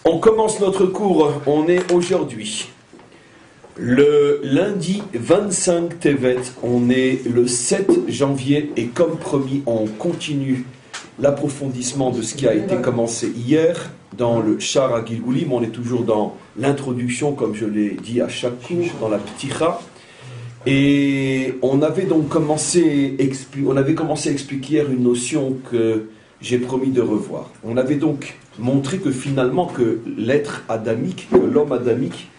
On commence notre cours, on est aujourd'hui le lundi 25 Tevet, on est le 7 janvier et comme promis on continue l'approfondissement de ce qui a été commencé hier dans le Shara Gilgulim. On est toujours dans l'introduction comme je l'ai dit à chaque cours, dans la Pticha. Et on avait donc commencé à expliquer hier une notion que j'ai promis de revoir. On avait donc montré que finalement que l'être adamique, que l'homme adamique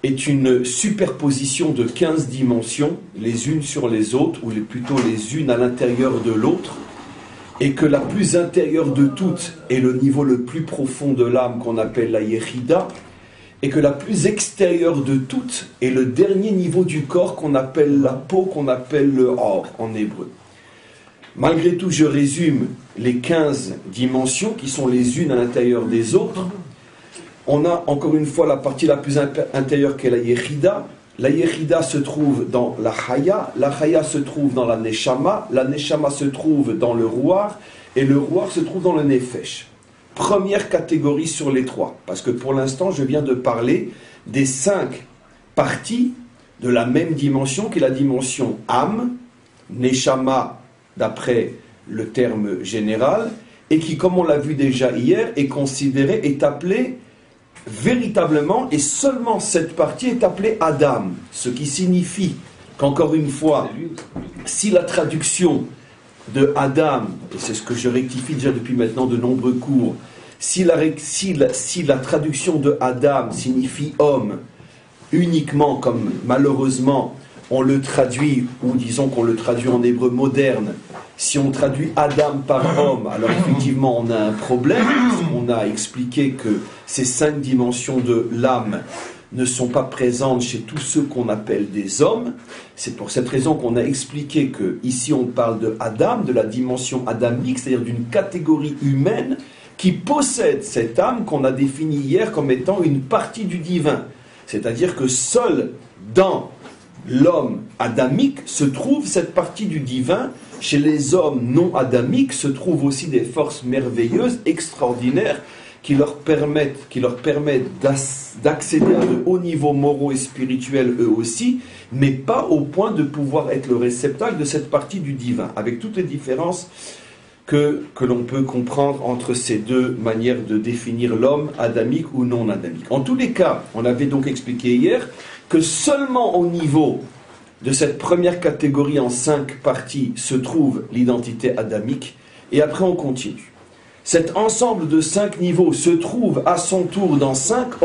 est une superposition de 15 dimensions, les unes sur les autres, ou plutôt les unes à l'intérieur de l'autre, et que la plus intérieure de toutes est le niveau le plus profond de l'âme qu'on appelle la Yechida, et que la plus extérieure de toutes est le dernier niveau du corps qu'on appelle la peau, qu'on appelle le or en hébreu. Malgré tout, je résume les 15 dimensions qui sont les unes à l'intérieur des autres. On a encore une fois la partie la plus intérieure qui est la Yechida. La Yechida se trouve dans la Chaya se trouve dans la Neshama se trouve dans le Ruach, et le Ruach se trouve dans le Nefesh. Première catégorie sur les trois, parce que pour l'instant je viens de parler des 5 parties de la même dimension qui est la dimension âme, Neshama d'après le terme général, et qui, comme on l'a vu déjà hier, est appelée véritablement, et seulement cette partie est appelée Adam, ce qui signifie qu'encore une fois, si la traduction de Adam, et c'est ce que je rectifie déjà depuis maintenant de nombreux cours, si la traduction de Adam signifie homme uniquement comme malheureusement on le traduit, ou disons qu'on le traduit en hébreu moderne, si on traduit Adam par homme, alors effectivement on a un problème. On a expliqué que ces 5 dimensions de l'âme ne sont pas présentes chez tous ceux qu'on appelle des hommes. C'est pour cette raison qu'on a expliqué que ici on parle de Adam, de la dimension adamique, c'est-à-dire d'une catégorie humaine qui possède cette âme qu'on a définie hier comme étant une partie du divin. C'est-à-dire que seul dans l'homme adamique se trouve cette partie du divin. Chez les hommes non adamiques se trouvent aussi des forces merveilleuses, extraordinaires, qui leur permettent d'accéder à de hauts niveaux moraux et spirituels eux aussi, mais pas au point de pouvoir être le réceptacle de cette partie du divin, avec toutes les différences que l'on peut comprendre entre ces deux manières de définir l'homme, adamique ou non adamique. En tous les cas, on avait donc expliqué hier que seulement au niveau de cette première catégorie en 5 parties se trouve l'identité adamique, et après on continue. Cet ensemble de 5 niveaux se trouve à son tour dans 5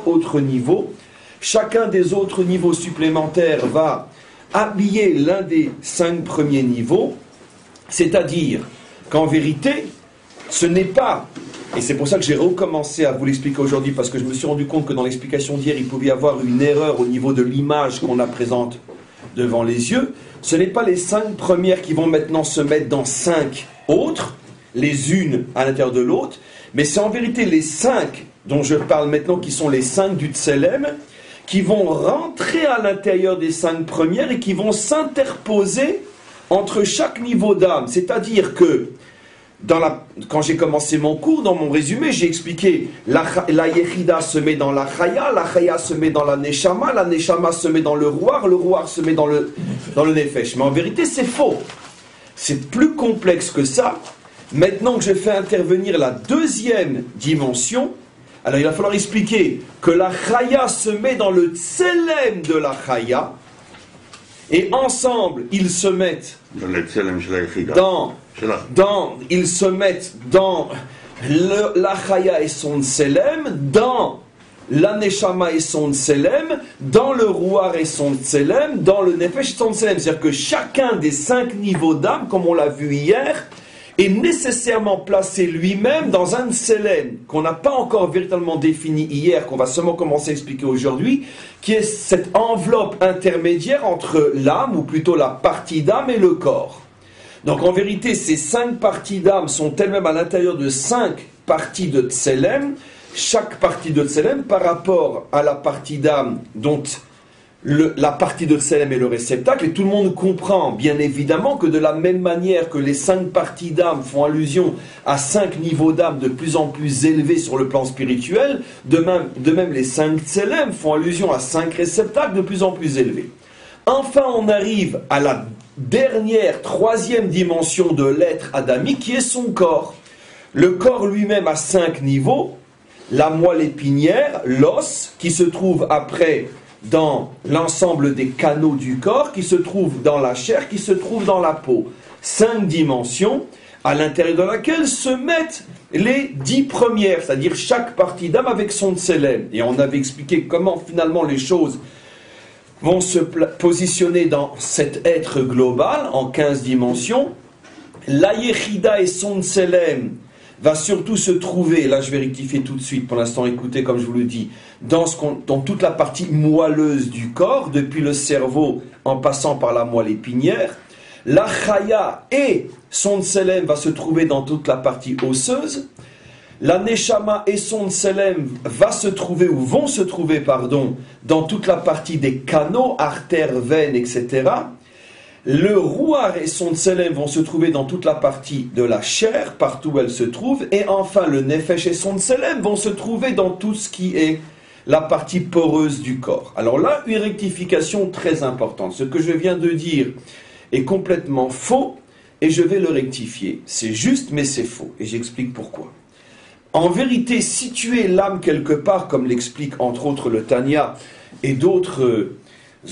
autres niveaux. Chacun des autres niveaux supplémentaires va habiller l'un des 5 premiers niveaux, c'est-à-dire qu'en vérité, ce n'est pas, et c'est pour ça que j'ai recommencé à vous l'expliquer aujourd'hui, parce que je me suis rendu compte que dans l'explication d'hier, il pouvait y avoir une erreur au niveau de l'image qu'on la présente devant les yeux. Ce n'est pas les 5 premières qui vont maintenant se mettre dans 5 autres, les unes à l'intérieur de l'autre, mais c'est en vérité les 5 dont je parle maintenant, qui sont les 5 du Tselem, qui vont rentrer à l'intérieur des 5 premières et qui vont s'interposer entre chaque niveau d'âme. C'est-à-dire que quand j'ai commencé mon cours, dans mon résumé, j'ai expliqué la Yechida se met dans la Chaya se met dans la Neshama se met dans le Ruach se met dans le Nefesh. Mais en vérité, c'est faux. C'est plus complexe que ça. Maintenant que je fais intervenir la deuxième dimension, alors il va falloir expliquer que la Chaya se met dans le Tselem de la Chaya, et ensemble, ils se mettent dans la Chaya et son Tselem, dans la Neshama et son Tselem, dans le Ruach et son Tselem, dans le Nefesh et son Tselem. C'est-à-dire que chacun des 5 niveaux d'âme, comme on l'a vu hier, est nécessairement placé lui-même dans un Tselem qu'on n'a pas encore véritablement défini hier, qu'on va seulement commencer à expliquer aujourd'hui, qui est cette enveloppe intermédiaire entre l'âme, ou plutôt la partie d'âme, et le corps. Donc en vérité, ces 5 parties d'âme sont elles-mêmes à l'intérieur de 5 parties de Tselem, chaque partie de Tselem par rapport à la partie d'âme dont la partie de Tselem et le réceptacle, et tout le monde comprend bien évidemment que de la même manière que les 5 parties d'âme font allusion à 5 niveaux d'âme de plus en plus élevés sur le plan spirituel, de même les 5 Tselem font allusion à 5 réceptacles de plus en plus élevés. Enfin, on arrive à la dernière, 3e dimension de l'être adamique, qui est son corps. Le corps lui-même a 5 niveaux, la moelle épinière, l'os, qui se trouve après dans l'ensemble des canaux du corps, qui se trouve dans la chair, qui se trouve dans la peau. 5 dimensions à l'intérieur de laquelle se mettent les 10 premières, c'est-à-dire chaque partie d'âme avec son tselem. Et on avait expliqué comment finalement les choses vont se positionner dans cet être global en 15 dimensions. La Yechida et son tselem va surtout se trouver, là je vais rectifier tout de suite, pour l'instant écoutez comme je vous le dis, dans toute la partie moelleuse du corps, depuis le cerveau en passant par la moelle épinière. La Chaya et son tselem va se trouver dans toute la partie osseuse. La Neshama et son tselem vont se trouver, dans toute la partie des canaux, artères, veines, etc. Le Rouar et son tselem vont se trouver dans toute la partie de la chair, partout où elle se trouve. Et enfin, le Nefesh et son tselem vont se trouver dans tout ce qui est la partie poreuse du corps. Alors là, une rectification très importante. Ce que je viens de dire est complètement faux et je vais le rectifier. C'est juste, mais c'est faux. Et j'explique pourquoi. En vérité, situer l'âme quelque part, comme l'explique entre autres le Tanya et d'autres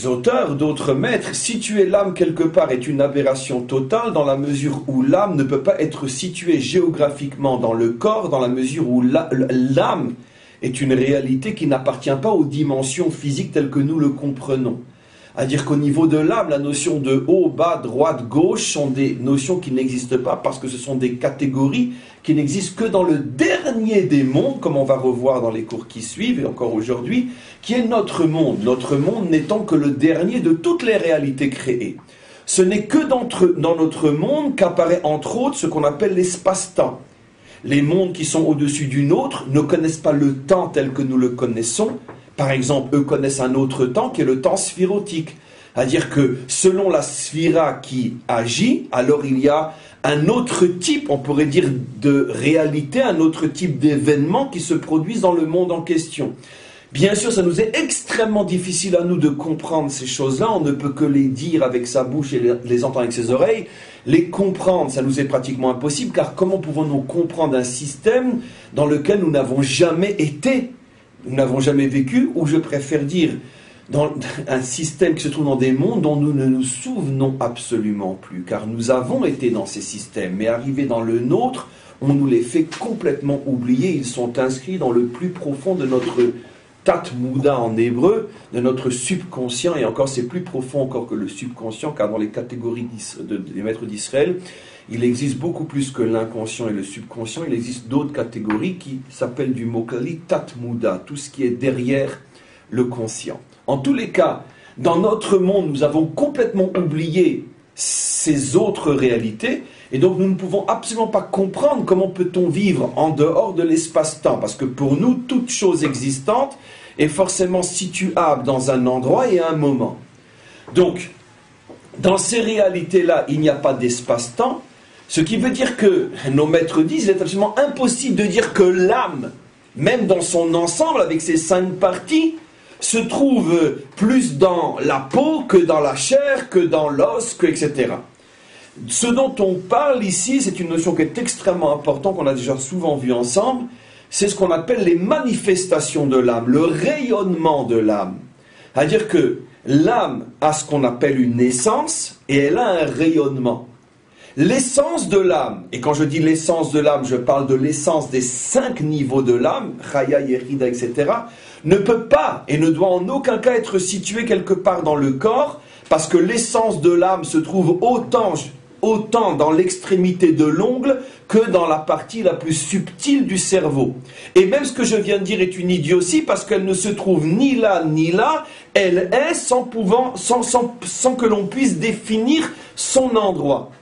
auteurs, d'autres maîtres, situer l'âme quelque part est une aberration totale dans la mesure où l'âme ne peut pas être située géographiquement dans le corps, dans la mesure où l'âme est une réalité qui n'appartient pas aux dimensions physiques telles que nous le comprenons. C'est-à-dire qu'au niveau de l'âme, la notion de haut, bas, droite, gauche sont des notions qui n'existent pas parce que ce sont des catégories qui n'existent que dans le dernier des mondes, comme on va revoir dans les cours qui suivent et encore aujourd'hui, qui est notre monde. Notre monde n'étant que le dernier de toutes les réalités créées. Ce n'est que dans notre monde qu'apparaît entre autres ce qu'on appelle l'espace-temps. Les mondes qui sont au-dessus du nôtre ne connaissent pas le temps tel que nous le connaissons. Par exemple, eux connaissent un autre temps qui est le temps sphirotique. C'est-à-dire que selon la sphira qui agit, alors il y a un autre type, on pourrait dire, de réalité, un autre type d'événements qui se produisent dans le monde en question. Bien sûr, ça nous est extrêmement difficile à nous de comprendre ces choses-là. On ne peut que les dire avec sa bouche et les entendre avec ses oreilles. Les comprendre, ça nous est pratiquement impossible, car comment pouvons-nous comprendre un système dans lequel nous n'avons jamais été ? Nous n'avons jamais vécu, ou je préfère dire, dans un système qui se trouve dans des mondes dont nous ne nous souvenons absolument plus, car nous avons été dans ces systèmes, mais arrivés dans le nôtre, on nous les fait complètement oublier, ils sont inscrits dans le plus profond de notre Tat-Mouda en hébreu, de notre subconscient, et encore c'est plus profond encore que le subconscient, car dans les catégories des maîtres d'Israël, il existe beaucoup plus que l'inconscient et le subconscient. Il existe d'autres catégories qui s'appellent du mot Kali Tat-Mouda, tout ce qui est derrière le conscient. En tous les cas, dans notre monde, nous avons complètement oublié ces autres réalités, et donc nous ne pouvons absolument pas comprendre comment peut-on vivre en dehors de l'espace-temps, parce que pour nous, toute chose existante est forcément situable dans un endroit et à un moment. Donc, dans ces réalités-là, il n'y a pas d'espace-temps, ce qui veut dire que, nos maîtres disent, il est absolument impossible de dire que l'âme, même dans son ensemble, avec ses 5 parties, se trouve plus dans la peau que dans la chair, que dans l'os, que etc. Ce dont on parle ici, c'est une notion qui est extrêmement importante, qu'on a déjà souvent vu ensemble, c'est ce qu'on appelle les manifestations de l'âme, le rayonnement de l'âme. C'est-à-dire que l'âme a ce qu'on appelle une essence, et elle a un rayonnement. L'essence de l'âme, et quand je dis l'essence de l'âme, je parle de l'essence des 5 niveaux de l'âme, Chaya, Yerida, etc., ne peut pas et ne doit en aucun cas être située quelque part dans le corps, parce que l'essence de l'âme se trouve autant dans l'extrémité de l'ongle que dans la partie la plus subtile du cerveau. Et même ce que je viens de dire est une idiotie, parce qu'elle ne se trouve ni là, elle est sans que l'on puisse définir son endroit.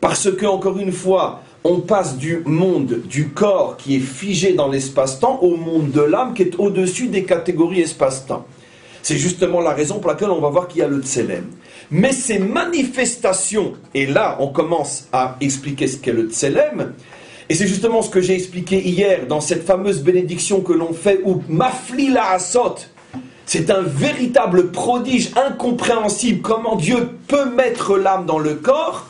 Parce que, encore une fois, on passe du monde du corps qui est figé dans l'espace-temps au monde de l'âme qui est au-dessus des catégories espace-temps. C'est justement la raison pour laquelle on va voir qu'il y a le Tselem. Mais ces manifestations, et là on commence à expliquer ce qu'est le Tselem, et c'est justement ce que j'ai expliqué hier dans cette fameuse bénédiction que l'on fait, où Mafli la Asot, c'est un véritable prodige incompréhensible, comment Dieu peut mettre l'âme dans le corps.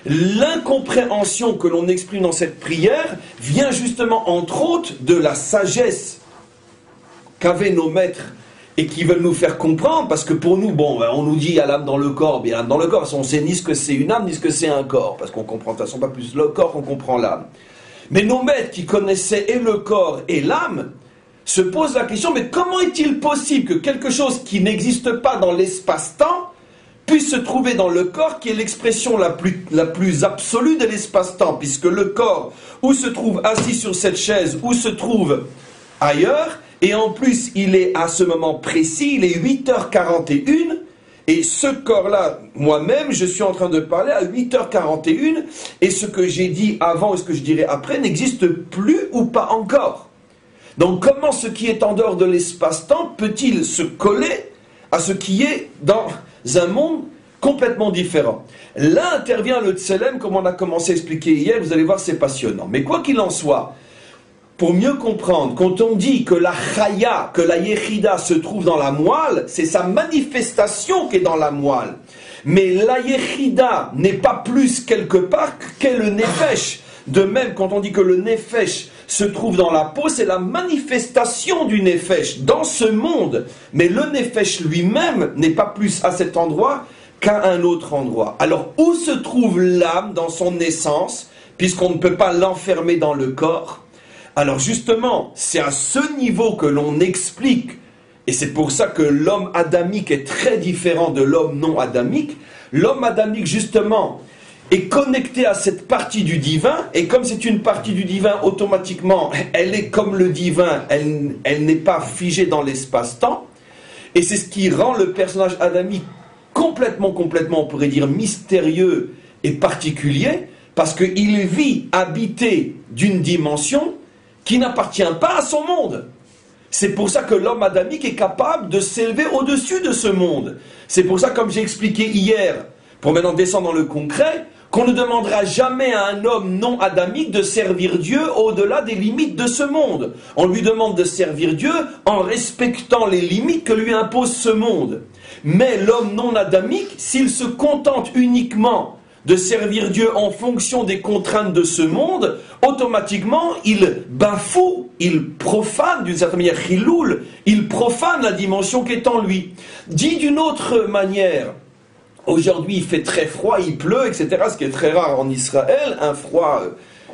L'incompréhension que l'on exprime dans cette prière vient justement entre autres de la sagesse qu'avaient nos maîtres et qui veulent nous faire comprendre, parce que pour nous, bon, on nous dit il y a l'âme dans le corps, bien l'âme dans le corps, on sait ni ce que c'est une âme, ni ce que c'est un corps, parce qu'on comprend de toute façon pas plus le corps qu'on comprend l'âme. Mais nos maîtres qui connaissaient et le corps et l'âme se posent la question, mais comment est-il possible que quelque chose qui n'existe pas dans l'espace-temps puisse se trouver dans le corps, qui est l'expression la plus absolue de l'espace-temps, puisque le corps, où se trouve assis sur cette chaise, où se trouve ailleurs, et en plus il est à ce moment précis, il est 8h41, et ce corps-là, moi-même, je suis en train de parler à 8h41, et ce que j'ai dit avant et ce que je dirai après n'existe plus ou pas encore. Donc comment ce qui est en dehors de l'espace-temps peut-il se coller à ce qui est dans un monde complètement différent? Là intervient le Tselem, comme on a commencé à expliquer hier, vous allez voir, c'est passionnant. Mais quoi qu'il en soit, pour mieux comprendre, quand on dit que la Chaya, que la Yechida se trouve dans la moelle, c'est sa manifestation qui est dans la moelle. Mais la Yechida n'est pas plus quelque part qu'est le Nefesh. De même, quand on dit que le Nefesh se trouve dans la peau, c'est la manifestation du Nefesh dans ce monde. Mais le Nefesh lui-même n'est pas plus à cet endroit qu'à un autre endroit. Alors, où se trouve l'âme dans son essence, puisqu'on ne peut pas l'enfermer dans le corps? Alors justement, c'est à ce niveau que l'on explique, et c'est pour ça que l'homme adamique est très différent de l'homme non adamique. L'homme adamique, justement, est connecté à cette partie du divin, et comme c'est une partie du divin, automatiquement, elle est comme le divin, elle n'est pas figée dans l'espace-temps, et c'est ce qui rend le personnage adamique complètement, on pourrait dire, mystérieux et particulier, parce qu'il vit habité d'une dimension qui n'appartient pas à son monde. C'est pour ça que l'homme adamique est capable de s'élever au-dessus de ce monde. C'est pour ça, comme j'ai expliqué hier, pour maintenant descendre dans le concret, qu'on ne demandera jamais à un homme non adamique de servir Dieu au-delà des limites de ce monde. On lui demande de servir Dieu en respectant les limites que lui impose ce monde. Mais l'homme non adamique, s'il se contente uniquement de servir Dieu en fonction des contraintes de ce monde, automatiquement, il bafoue, il profane, d'une certaine manière, chiloul, il profane la dimension qui est en lui. Dit d'une autre manière, aujourd'hui il fait très froid, il pleut, etc., ce qui est très rare en Israël, un froid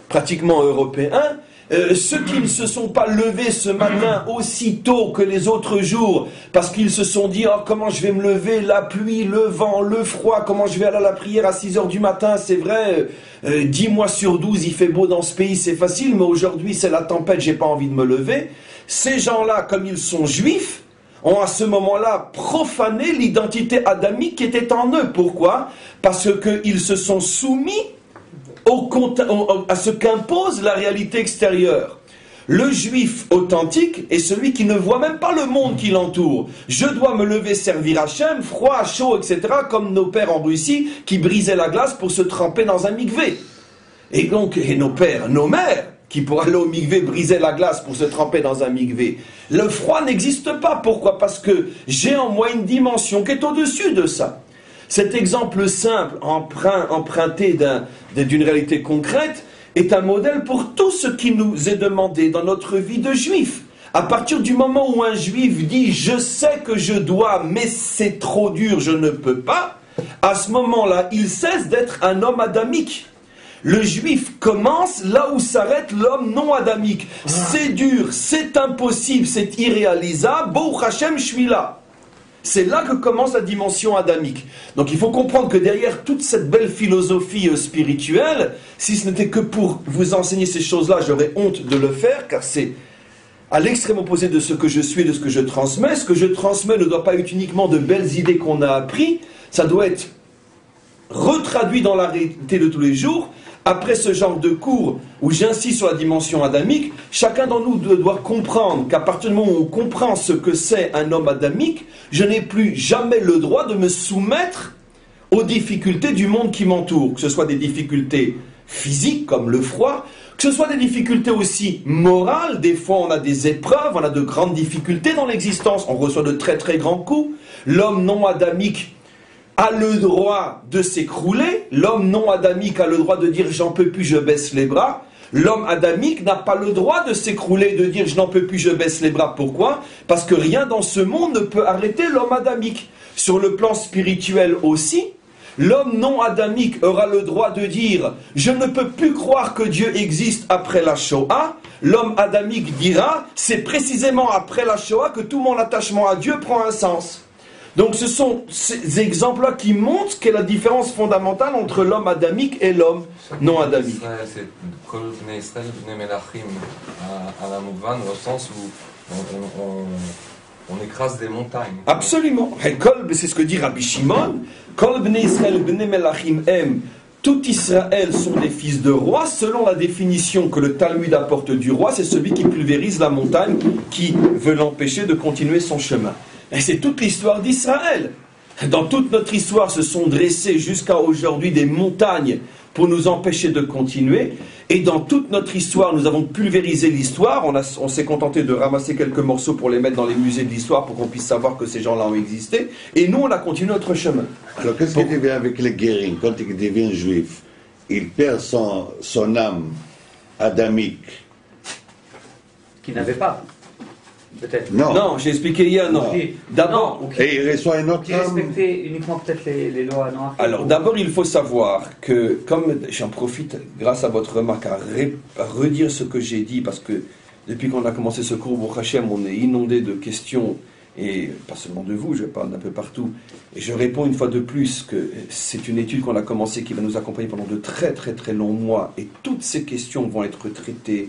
pratiquement européen. Ceux qui ne se sont pas levés ce matin aussi tôt que les autres jours, parce qu'ils se sont dit, oh, comment je vais me lever, la pluie, le vent, le froid, comment je vais aller à la prière à 6h du matin, c'est vrai, 10 mois sur 12 il fait beau dans ce pays, c'est facile, mais aujourd'hui c'est la tempête, j'ai pas envie de me lever. Ces gens-là, comme ils sont juifs, ont à ce moment-là profané l'identité adamique qui était en eux. Pourquoi? Parce qu'ils se sont soumis à ce qu'impose la réalité extérieure. Le juif authentique est celui qui ne voit même pas le monde qui l'entoure. Je dois me lever servir Hachem, froid, chaud, etc., comme nos pères en Russie qui brisaient la glace pour se tremper dans un mikvé. Et donc, nos pères, nos mères, qui pour aller au mikvé brisaient la glace pour se tremper dans un mikvé. Le froid n'existe pas. Pourquoi? Parce que j'ai en moi une dimension qui est au-dessus de ça. Cet exemple simple, emprunté d'une réalité concrète, est un modèle pour tout ce qui nous est demandé dans notre vie de juif. À partir du moment où un juif dit « je sais que je dois, mais c'est trop dur, je ne peux pas », à ce moment-là, il cesse d'être un homme adamique. Le juif commence là où s'arrête l'homme non adamique. C'est dur, c'est impossible, c'est irréalisable, Baruch Hashem, je suis là. C'est là que commence la dimension adamique. Donc il faut comprendre que derrière toute cette belle philosophie spirituelle, si ce n'était que pour vous enseigner ces choses-là, j'aurais honte de le faire, car c'est à l'extrême opposé de ce que je suis et de ce que je transmets. Ce que je transmets ne doit pas être uniquement de belles idées qu'on a apprises, ça doit être retraduit dans la réalité de tous les jours, Après ce genre de cours où j'insiste sur la dimension adamique, chacun d'entre nous doit comprendre qu'à partir du moment où on comprend ce que c'est un homme adamique, je n'ai plus jamais le droit de me soumettre aux difficultés du monde qui m'entoure, que ce soit des difficultés physiques comme le froid, que ce soit des difficultés aussi morales. Des fois on a des épreuves, on a de grandes difficultés dans l'existence, on reçoit de très très grands coups. L'homme non adamique a le droit de s'écrouler, l'homme non adamique a le droit de dire j'en peux plus, je baisse les bras. L'homme adamique n'a pas le droit de s'écrouler, de dire je n'en peux plus, je baisse les bras. Pourquoi? Parce que rien dans ce monde ne peut arrêter l'homme adamique. Sur le plan spirituel aussi, l'homme non adamique aura le droit de dire « Je ne peux plus croire que Dieu existe après la Shoah ». L'homme adamique dira « C'est précisément après la Shoah que tout mon attachement à Dieu prend un sens ». Donc ce sont ces exemples-là qui montrent quelle est la différence fondamentale entre l'homme adamique et l'homme non adamique. C'est Kol Bnei Israël Bnei Melachim à la Mouvan, au sens où on écrase des montagnes. Absolument. C'est ce que dit Rabbi Shimon. Kol Bnei Israël Bnei Melachim aime. Tout Israël sont des fils de rois, selon la définition que le Talmud apporte du roi, c'est celui qui pulvérise la montagne, qui veut l'empêcher de continuer son chemin. Et c'est toute l'histoire d'Israël. Dans toute notre histoire se sont dressées jusqu'à aujourd'hui des montagnes pour nous empêcher de continuer. Et dans toute notre histoire, nous avons pulvérisé l'histoire. On s'est contenté de ramasser quelques morceaux pour les mettre dans les musées de l'histoire pour qu'on puisse savoir que ces gens-là ont existé. Et nous, on a continué notre chemin. Alors, qu'est-ce qui devient avec les guérim quand il devient juif? Il perd son âme adamique. Qu'il n'avait pas. Peut-être. Non, j'ai expliqué hier, non. D'abord, et il reçoit une autre qui respectait uniquement peut-être les lois noires. Alors d'abord, il faut savoir que, comme j'en profite, grâce à votre remarque, à redire ce que j'ai dit, parce que depuis qu'on a commencé ce cours, Baruch Hashem, on est inondé de questions, et pas seulement de vous, je parle d'un peu partout, et je réponds une fois de plus que c'est une étude qu'on a commencée qui va nous accompagner pendant de très très très longs mois, et toutes ces questions vont être traitées.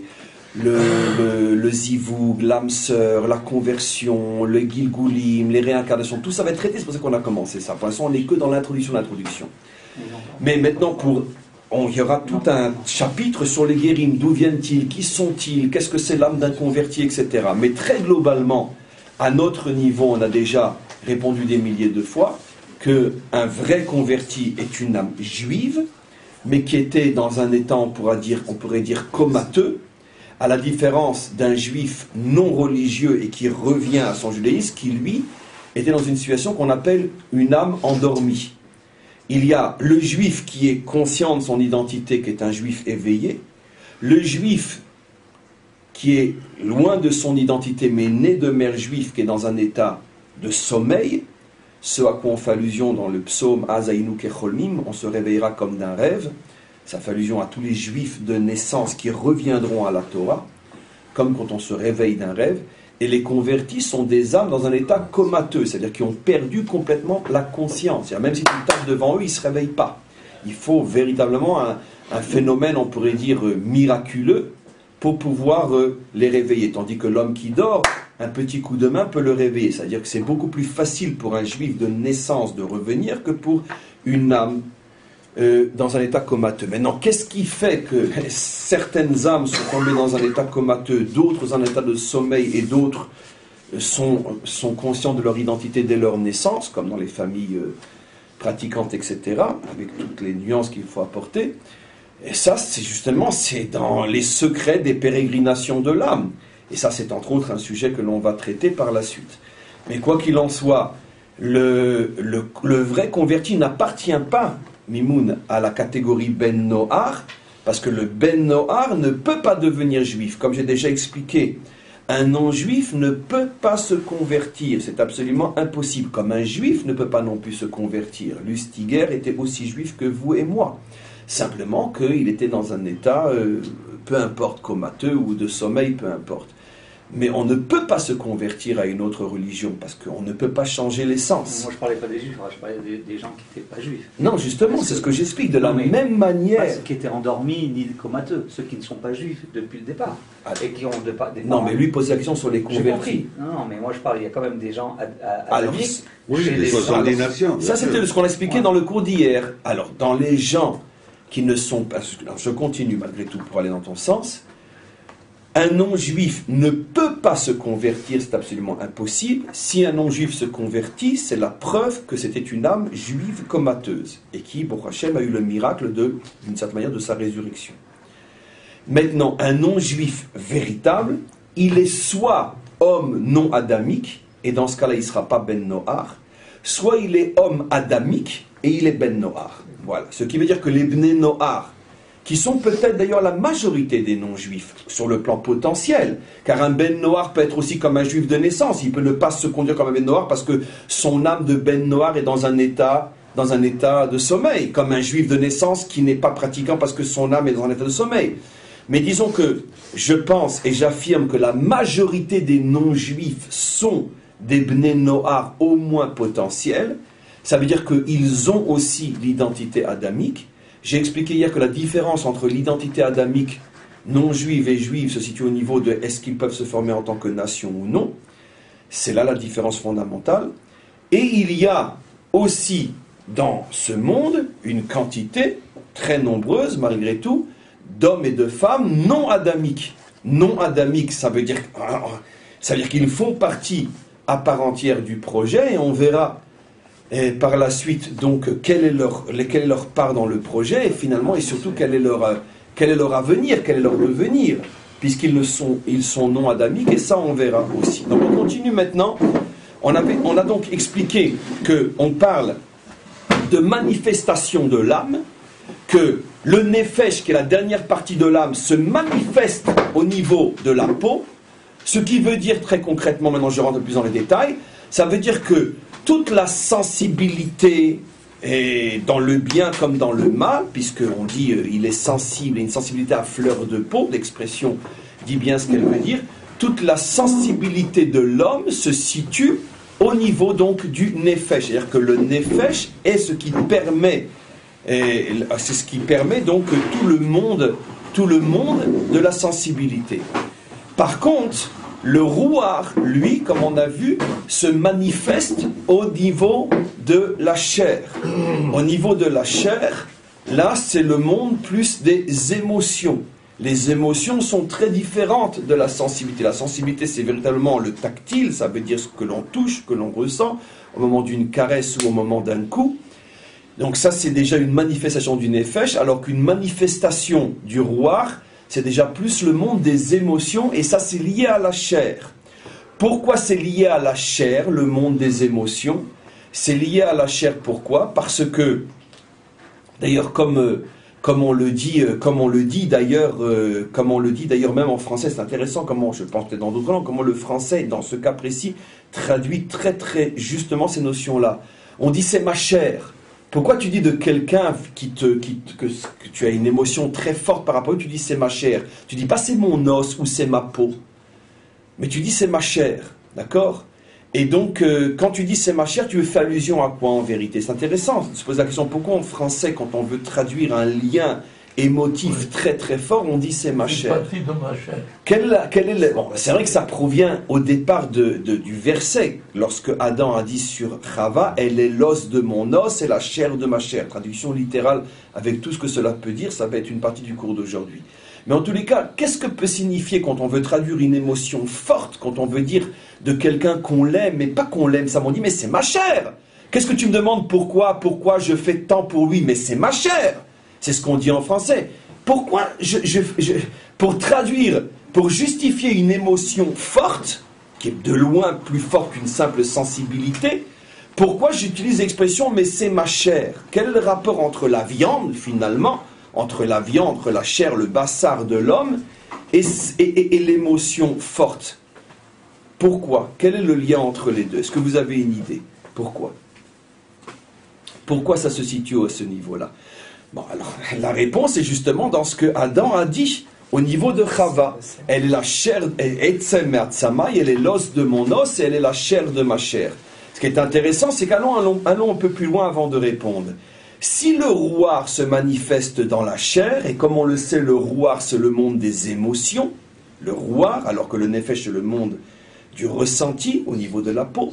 Le zivoug, l'âme sœur, la conversion, le gilgoulim, les réincarnations, tout ça va être traité, c'est pour ça qu'on a commencé ça. Pour l'instant, on n'est que dans l'introduction de l'introduction. Mais maintenant, il y aura tout un chapitre sur les guérim, d'où viennent-ils, qui sont-ils, qu'est-ce que c'est l'âme d'un converti, etc. Mais très globalement, à notre niveau, on a déjà répondu des milliers de fois qu'un vrai converti est une âme juive, mais qui était dans un état, on pourrait dire comateux, à la différence d'un juif non religieux et qui revient à son judaïsme, qui lui était dans une situation qu'on appelle une âme endormie. Il y a le juif qui est conscient de son identité, qui est un juif éveillé, le juif qui est loin de son identité mais né de mère juive, qui est dans un état de sommeil, ce à quoi on fait allusion dans le psaume Azaïnu Kecholmim, on se réveillera comme d'un rêve. Ça fait allusion à tous les juifs de naissance qui reviendront à la Torah, comme quand on se réveille d'un rêve. Et les convertis sont des âmes dans un état comateux, c'est-à-dire qui ont perdu complètement la conscience. Même si tu tapes devant eux, ils ne se réveillent pas. Il faut véritablement un phénomène, on pourrait dire, miraculeux, pour pouvoir les réveiller. Tandis que l'homme qui dort, un petit coup de main peut le réveiller. C'est-à-dire que c'est beaucoup plus facile pour un juif de naissance de revenir que pour une âme dans un état comateux. Maintenant, qu'est-ce qui fait que certaines âmes sont tombées dans un état comateux, d'autres dans un état de sommeil et d'autres sont conscients de leur identité dès leur naissance, comme dans les familles pratiquantes, etc., avec toutes les nuances qu'il faut apporter. Et ça, c'est dans les secrets des pérégrinations de l'âme. Et ça, c'est entre autres un sujet que l'on va traiter par la suite. Mais quoi qu'il en soit, le vrai converti n'appartient pas, Mimoun, à la catégorie Ben Noar, parce que le Ben Noar ne peut pas devenir juif. Comme j'ai déjà expliqué, un non-juif ne peut pas se convertir, c'est absolument impossible. Comme un juif ne peut pas non plus se convertir. Lustiger était aussi juif que vous et moi. Simplement qu'il était dans un état, peu importe, comateux ou de sommeil, peu importe. Mais on ne peut pas se convertir à une autre religion, parce qu'on ne peut pas changer l'essence. Moi je ne parlais pas des juifs, je parlais des gens qui n'étaient pas juifs. Non, justement, c'est ce que j'explique, de la même manière. Pas ceux qui étaient endormis, ni comateux, ceux qui ne sont pas juifs depuis le départ. Et qui ont non, mais lui posait la question sur les convertis. Non, mais moi je parle, il y a quand même des gens Alors, oui, des 70 nations. Ça, c'était ce qu'on expliquait dans le cours d'hier. Alors, dans les gens qui ne sont pas... Alors je continue malgré tout pour aller dans ton sens. Un non-juif ne peut pas se convertir, c'est absolument impossible. Si un non-juif se convertit, c'est la preuve que c'était une âme juive comateuse et qui, Baruch Hashem, a eu le miracle d'une certaine manière de sa résurrection. Maintenant, un non-juif véritable, il est soit homme non adamique, et dans ce cas-là, il ne sera pas Ben Noar, soit il est homme adamique et il est Ben Noar. Voilà. Ce qui veut dire que les Bnei Noar, qui sont peut-être d'ailleurs la majorité des non-juifs sur le plan potentiel, car un Ben Noar peut être aussi comme un juif de naissance, il peut ne pas se conduire comme un Ben Noar parce que son âme de Ben Noar est dans un état de sommeil, comme un juif de naissance qui n'est pas pratiquant parce que son âme est dans un état de sommeil. Mais disons que je pense et j'affirme que la majorité des non-juifs sont des Bnei Noar au moins potentiels. Ça veut dire qu'ils ont aussi l'identité adamique. J'ai expliqué hier que la différence entre l'identité adamique non-juive et juive se situe au niveau de est-ce qu'ils peuvent se former en tant que nation ou non. C'est là la différence fondamentale. Et il y a aussi dans ce monde une quantité très nombreuse, malgré tout, d'hommes et de femmes non adamiques. Non adamiques, ça veut dire qu'ils font partie à part entière du projet, et on verra par la suite donc quelle est leur part dans le projet, et finalement et surtout quel est leur avenir, quel est leur devenir, puisqu'ils sont non adamiques, et ça on verra aussi. Donc on continue maintenant. On a donc expliqué qu'on parle de manifestation de l'âme, que le nefesh, qui est la dernière partie de l'âme, se manifeste au niveau de la peau, ce qui veut dire très concrètement, maintenant je rentre plus dans les détails, ça veut dire que toute la sensibilité, est dans le bien comme dans le mal, puisqu'on dit il est sensible, une sensibilité à fleur de peau, l'expression dit bien ce qu'elle veut dire, toute la sensibilité de l'homme se situe au niveau donc du nefesh, c'est-à-dire que le nefesh est ce qui permet, c'est ce qui permet donc tout le monde de la sensibilité. Par contre, le rouar, lui, comme on a vu, se manifeste au niveau de la chair. Au niveau de la chair, là, c'est le monde plus des émotions. Les émotions sont très différentes de la sensibilité. La sensibilité, c'est véritablement le tactile, ça veut dire ce que l'on touche, que l'on ressent, au moment d'une caresse ou au moment d'un coup. Donc ça, c'est déjà une manifestation du nefesh, alors qu'une manifestation du rouar, c'est déjà plus le monde des émotions, et ça, c'est lié à la chair. Pourquoi c'est lié à la chair, le monde des émotions? C'est lié à la chair, pourquoi? Parce que, d'ailleurs, comme on le dit d'ailleurs même en français, c'est intéressant comment, je pense peut-être dans d'autres langues, comment le français, dans ce cas précis, traduit très très justement ces notions-là. On dit c'est ma chair. Pourquoi tu dis de quelqu'un que tu as une émotion très forte par rapport à lui, tu dis c'est ma chair. Tu dis pas c'est mon os ou c'est ma peau. Mais tu dis c'est ma chair. D'accord? Et donc, quand tu dis c'est ma chair, tu fais allusion à quoi en vérité? C'est intéressant de se poser la question, pourquoi en français, quand on veut traduire un lien émotif très très fort, on dit c'est ma chair. Une partie de ma chair. Bon, c'est vrai que ça provient au départ du verset, lorsque Adam a dit sur Chava, elle est l'os de mon os et la chair de ma chair. Traduction littérale, avec tout ce que cela peut dire, ça va être une partie du cours d'aujourd'hui. Mais en tous les cas, qu'est-ce que peut signifier quand on veut traduire une émotion forte, quand on veut dire de quelqu'un qu'on l'aime, mais pas qu'on l'aime, ça m'en dit, mais c'est ma chair. Qu'est-ce que tu me demandes pourquoi je fais tant pour lui, mais c'est ma chair. C'est ce qu'on dit en français. Pourquoi pour traduire, pour justifier une émotion forte, qui est de loin plus forte qu'une simple sensibilité, pourquoi j'utilise l'expression « mais c'est ma chair » ? Quel est le rapport entre la viande, finalement, entre la chair, le bassar de l'homme, et l'émotion forte? Pourquoi? Quel est le lien entre les deux? Est-ce que vous avez une idée? Pourquoi? Pourquoi ça se situe à ce niveau-là? Bon, alors, la réponse est justement dans ce que Adam a dit au niveau de Chava. Elle est la chair, elle est l'os de mon os et elle est la chair de ma chair. Ce qui est intéressant, c'est allons un peu plus loin avant de répondre. Si le rouar se manifeste dans la chair, et comme on le sait, le rouar c'est le monde des émotions, le rouar, alors que le nefesh c'est le monde du ressenti au niveau de la peau,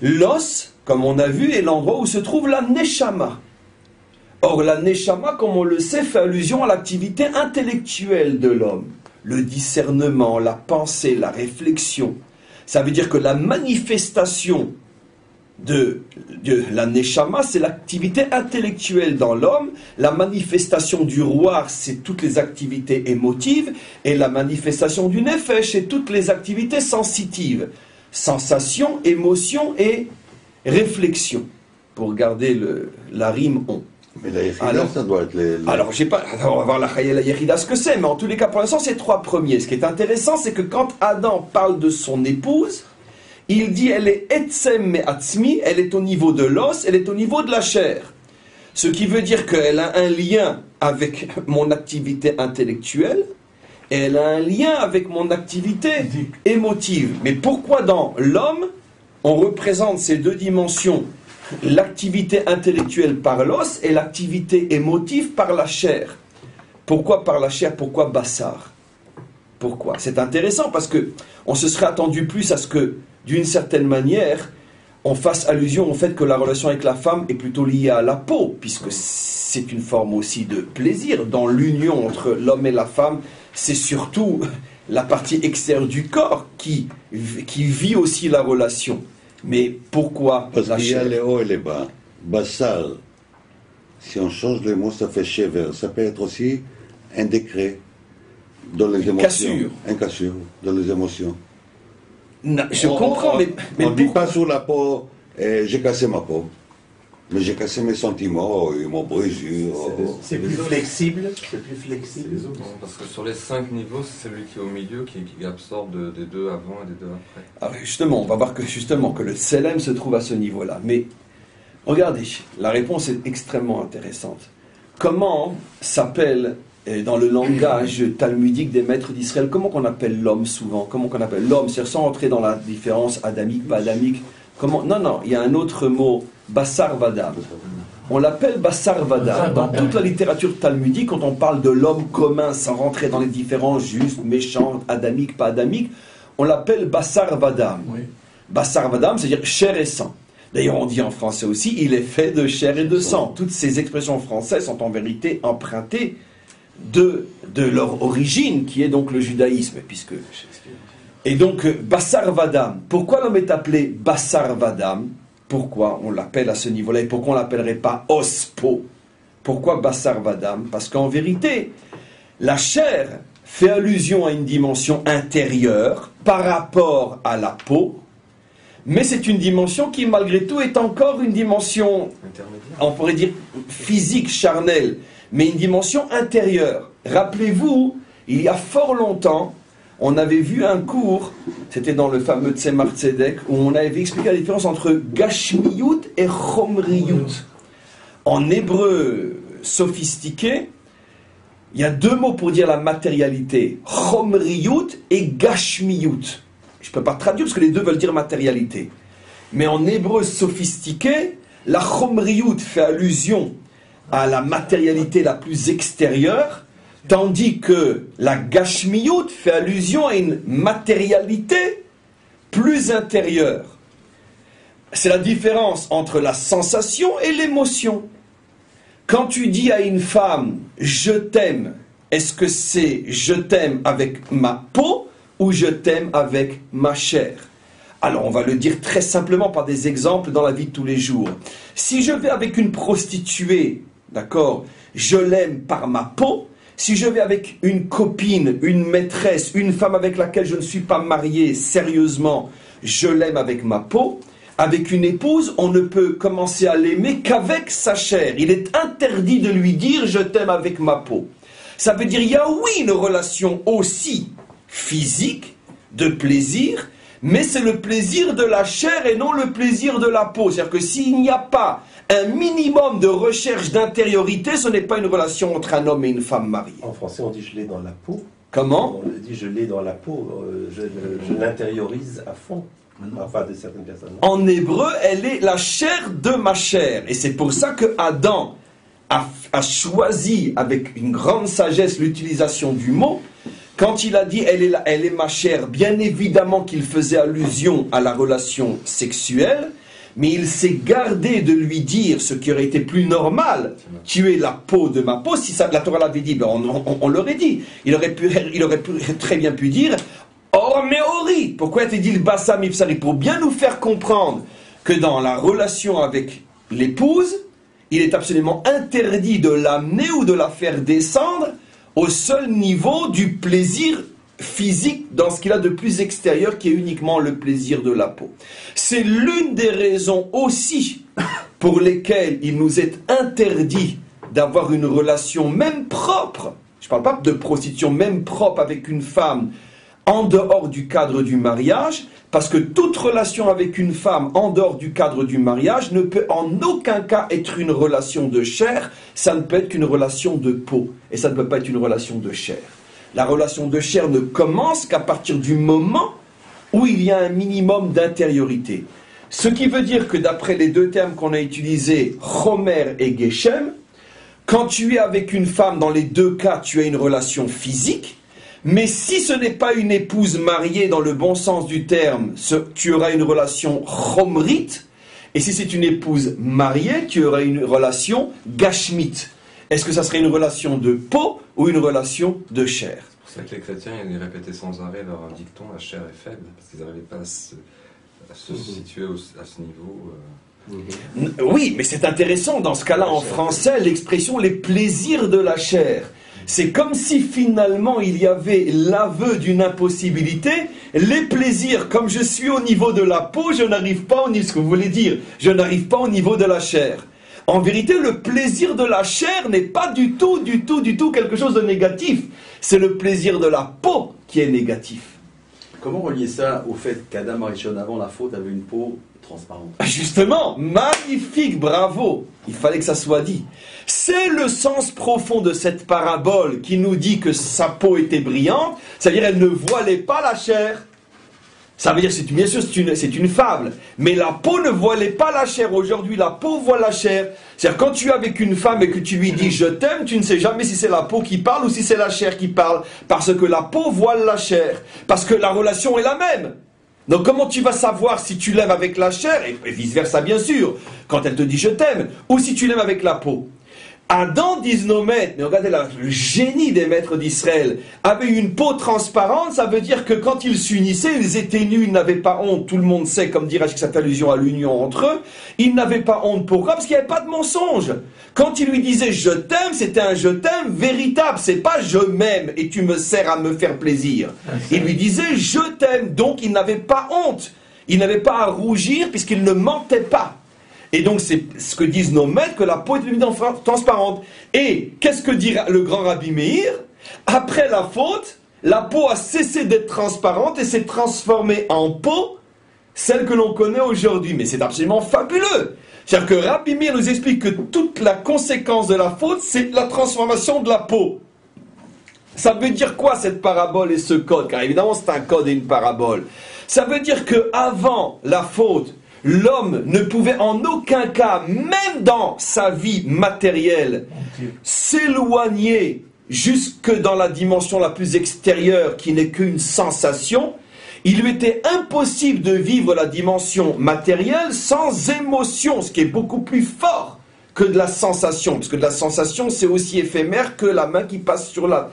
l'os, comme on a vu, est l'endroit où se trouve la neshama. Or, la neshama, comme on le sait, fait allusion à l'activité intellectuelle de l'homme. Le discernement, la pensée, la réflexion. Ça veut dire que la manifestation de la neshama, c'est l'activité intellectuelle dans l'homme. La manifestation du roi, c'est toutes les activités émotives. Et la manifestation du nefesh, c'est toutes les activités sensitives. Sensation, émotion et réflexion. Pour garder la rime on. Mais la Yechida, ça doit être Alors, on va voir la Chaya et la Yechida, ce que c'est, mais en tous les cas, pour l'instant, c'est 3 premiers. Ce qui est intéressant, c'est que quand Adam parle de son épouse, il dit elle est etzem me'atzmi, elle est au niveau de l'os, elle est au niveau de la chair. Ce qui veut dire qu'elle a un lien avec mon activité intellectuelle, et elle a un lien avec mon activité émotive. Mais pourquoi dans l'homme, on représente ces 2 dimensions, l'activité intellectuelle par l'os et l'activité émotive par la chair? Pourquoi par la chair? Pourquoi bassar? Pourquoi? C'est intéressant parce que on se serait attendu plus à ce que, d'une certaine manière, on fasse allusion au fait que la relation avec la femme est plutôt liée à la peau, puisque c'est une forme aussi de plaisir. Dans l'union entre l'homme et la femme, c'est surtout la partie extérieure du corps qui vit aussi la relation. Mais pourquoi Parce la qu'il y a chair? les hauts et les bas. Bassar, si on change le mot, ça fait chever. Ça peut être aussi un décret dans les émotions. Cassure. Un cassure dans les émotions. Non, je comprends, mais on ne dit pourquoi? pas sur la peau, j'ai cassé ma peau. Mais j'ai cassé mes sentiments, ils m'ont brisé. C'est plus flexible. C'est plus flexible. Non, parce que sur les 5 niveaux, c'est celui qui est au milieu qui absorbe des 2 avant et des 2 après. Alors justement, on va voir que le Tselem se trouve à ce niveau-là. Mais regardez, la réponse est extrêmement intéressante. Comment s'appelle, dans le langage talmudique des maîtres d'Israël, comment qu'on appelle l'homme souvent? Comment qu'on appelle l'homme? C'est sans entrer dans la différence adamique, pas adamique. Comment? Non, il y a un autre mot, Bassar Vadam. On l'appelle Bassar Vadam. Dans toute la littérature talmudique, quand on parle de l'homme commun, sans rentrer dans les différences justes, méchantes, adamiques, pas adamiques, on l'appelle Bassar Vadam. Oui. Bassar Vadam, c'est-à-dire chair et sang. D'ailleurs, on dit en français aussi, il est fait de chair et de sang. Toutes ces expressions françaises sont en vérité empruntées de leur origine, qui est donc le judaïsme, puisque... Et donc, Bassar Vadam. Pourquoi l'homme est appelé Bassar Vadam? Pourquoi on l'appelle à ce niveau-là? Et pourquoi on ne l'appellerait pas Ospo? Pourquoi Bassar Vadam? Parce qu'en vérité, la chair fait allusion à une dimension intérieure par rapport à la peau, mais c'est une dimension qui, malgré tout, est encore une dimension, on pourrait dire, physique, charnelle, mais une dimension intérieure. Rappelez-vous, il y a fort longtemps, on avait vu un cours, c'était dans le fameux Tzemar Tzedek, où on avait expliqué la différence entre Gashmiyut et Chomriyut. En hébreu sophistiqué, il y a 2 mots pour dire la matérialité, Chomriyut et Gashmiyut. Je ne peux pas traduire parce que les 2 veulent dire matérialité. Mais en hébreu sophistiqué, la Chomriyut fait allusion à la matérialité la plus extérieure, tandis que la Gashmiyut fait allusion à une matérialité plus intérieure. C'est la différence entre la sensation et l'émotion. Quand tu dis à une femme « je t'aime », est-ce que c'est « je t'aime avec ma peau » ou « je t'aime avec ma chair » ? Alors on va le dire très simplement par des exemples dans la vie de tous les jours. Si je vais avec une prostituée, d'accord, je l'aime par ma peau. Si je vais avec une copine, une maîtresse, une femme avec laquelle je ne suis pas marié sérieusement, je l'aime avec ma peau. Avec une épouse, on ne peut commencer à l'aimer qu'avec sa chair. Il est interdit de lui dire « je t'aime avec ma peau ». Ça veut dire, il y a oui une relation aussi physique, de plaisir, mais c'est le plaisir de la chair et non le plaisir de la peau. C'est-à-dire que s'il n'y a pas un minimum de recherche d'intériorité, ce n'est pas une relation entre un homme et une femme mariée. En français, on dit je l'ai dans la peau. Comment? On dit je l'ai dans la peau, je l'intériorise à fond. Enfin, de certaines personnes. En hébreu, elle est la chair de ma chair. Et c'est pour ça que Adam a choisi avec une grande sagesse l'utilisation du mot. Quand il a dit elle est ma chair, bien évidemment qu'il faisait allusion à la relation sexuelle, mais il s'est gardé de lui dire ce qui aurait été plus normal. Tu es la peau de ma peau. Si ça, la Torah l'avait dit, ben on l'aurait dit. Il aurait très bien pu dire Or meori. Pourquoi tu dit le bassam ifsari? Pour bien nous faire comprendre que dans la relation avec l'épouse, il est absolument interdit de l'amener ou de la faire descendre au seul niveau du plaisir physique dans ce qu'il a de plus extérieur, qui est uniquement le plaisir de la peau. C'est l'une des raisons aussi pour lesquelles il nous est interdit d'avoir une relation même propre, je ne parle pas de prostitution, même propre avec une femme en dehors du cadre du mariage, parce que toute relation avec une femme en dehors du cadre du mariage ne peut en aucun cas être une relation de chair, ça ne peut être qu'une relation de peau, et ça ne peut pas être une relation de chair. La relation de chair ne commence qu'à partir du moment où il y a un minimum d'intériorité. Ce qui veut dire que d'après les deux termes qu'on a utilisés, Chomer et Geshem, quand tu es avec une femme, dans les deux cas, tu as une relation physique, mais si ce n'est pas une épouse mariée dans le bon sens du terme, tu auras une relation chomrite, et si c'est une épouse mariée, tu auras une relation gashmite. Est-ce que ça serait une relation de peau ou une relation de chair? C'est pour ça que les chrétiens, ils répétaient sans arrêt leur dicton, la chair est faible, parce qu'ils n'arrivaient pas à se situer à ce niveau. Oui, mais c'est intéressant, dans ce cas-là, en français, l'expression « les plaisirs de la chair ». C'est comme si finalement il y avait l'aveu d'une impossibilité. Les plaisirs, comme je suis au niveau de la peau, je n'arrive pas au niveau, ce que vous voulez dire, je n'arrive pas au niveau de la chair. En vérité, le plaisir de la chair n'est pas du tout quelque chose de négatif. C'est le plaisir de la peau qui est négatif. Comment relier ça au fait qu'Adam Arishon, avant la faute, avait une peau transparente? Justement, magnifique, bravo. Il fallait que ça soit dit. C'est le sens profond de cette parabole qui nous dit que sa peau était brillante, c'est-à-dire elle ne voilait pas la chair. Ça veut dire, bien sûr, c'est une fable, mais la peau ne voilait pas la chair. Aujourd'hui, la peau voile la chair. C'est-à-dire, quand tu es avec une femme et que tu lui dis « je t'aime », tu ne sais jamais si c'est la peau qui parle ou si c'est la chair qui parle, parce que la peau voile la chair, parce que la relation est la même. Donc comment tu vas savoir si tu l'aimes avec la chair, et vice-versa bien sûr, quand elle te dit « je t'aime », ou si tu l'aimes avec la peau. Adam, disent nos maîtres, mais regardez là, le génie des maîtres d'Israël, avait une peau transparente, ça veut dire que quand ils s'unissaient, ils étaient nus, ils n'avaient pas honte, tout le monde sait, comme dirait que ça fait allusion à l'union entre eux, ils n'avaient pas honte. Pourquoi? Parce qu'il n'y avait pas de mensonge. Quand il lui disait je t'aime, c'était un je t'aime véritable, c'est pas je m'aime et tu me sers à me faire plaisir. Il lui disait je t'aime, donc il n'avait pas honte, il n'avait pas à rougir puisqu'il ne mentait pas. Et donc c'est ce que disent nos maîtres, que la peau est évidemment transparente. Et qu'est-ce que dit le grand Rabbi Meir? Après la faute, la peau a cessé d'être transparente et s'est transformée en peau, celle que l'on connaît aujourd'hui. Mais c'est absolument fabuleux. C'est-à-dire que Rabbi Meir nous explique que toute la conséquence de la faute, c'est la transformation de la peau. Ça veut dire quoi cette parabole et ce code? Car évidemment c'est un code et une parabole. Ça veut dire qu'avant la faute, l'homme ne pouvait en aucun cas, même dans sa vie matérielle, s'éloigner jusque dans la dimension la plus extérieure qui n'est qu'une sensation. Il lui était impossible de vivre la dimension matérielle sans émotion, ce qui est beaucoup plus fort que de la sensation, parce que de la sensation c'est aussi éphémère que la main qui passe sur la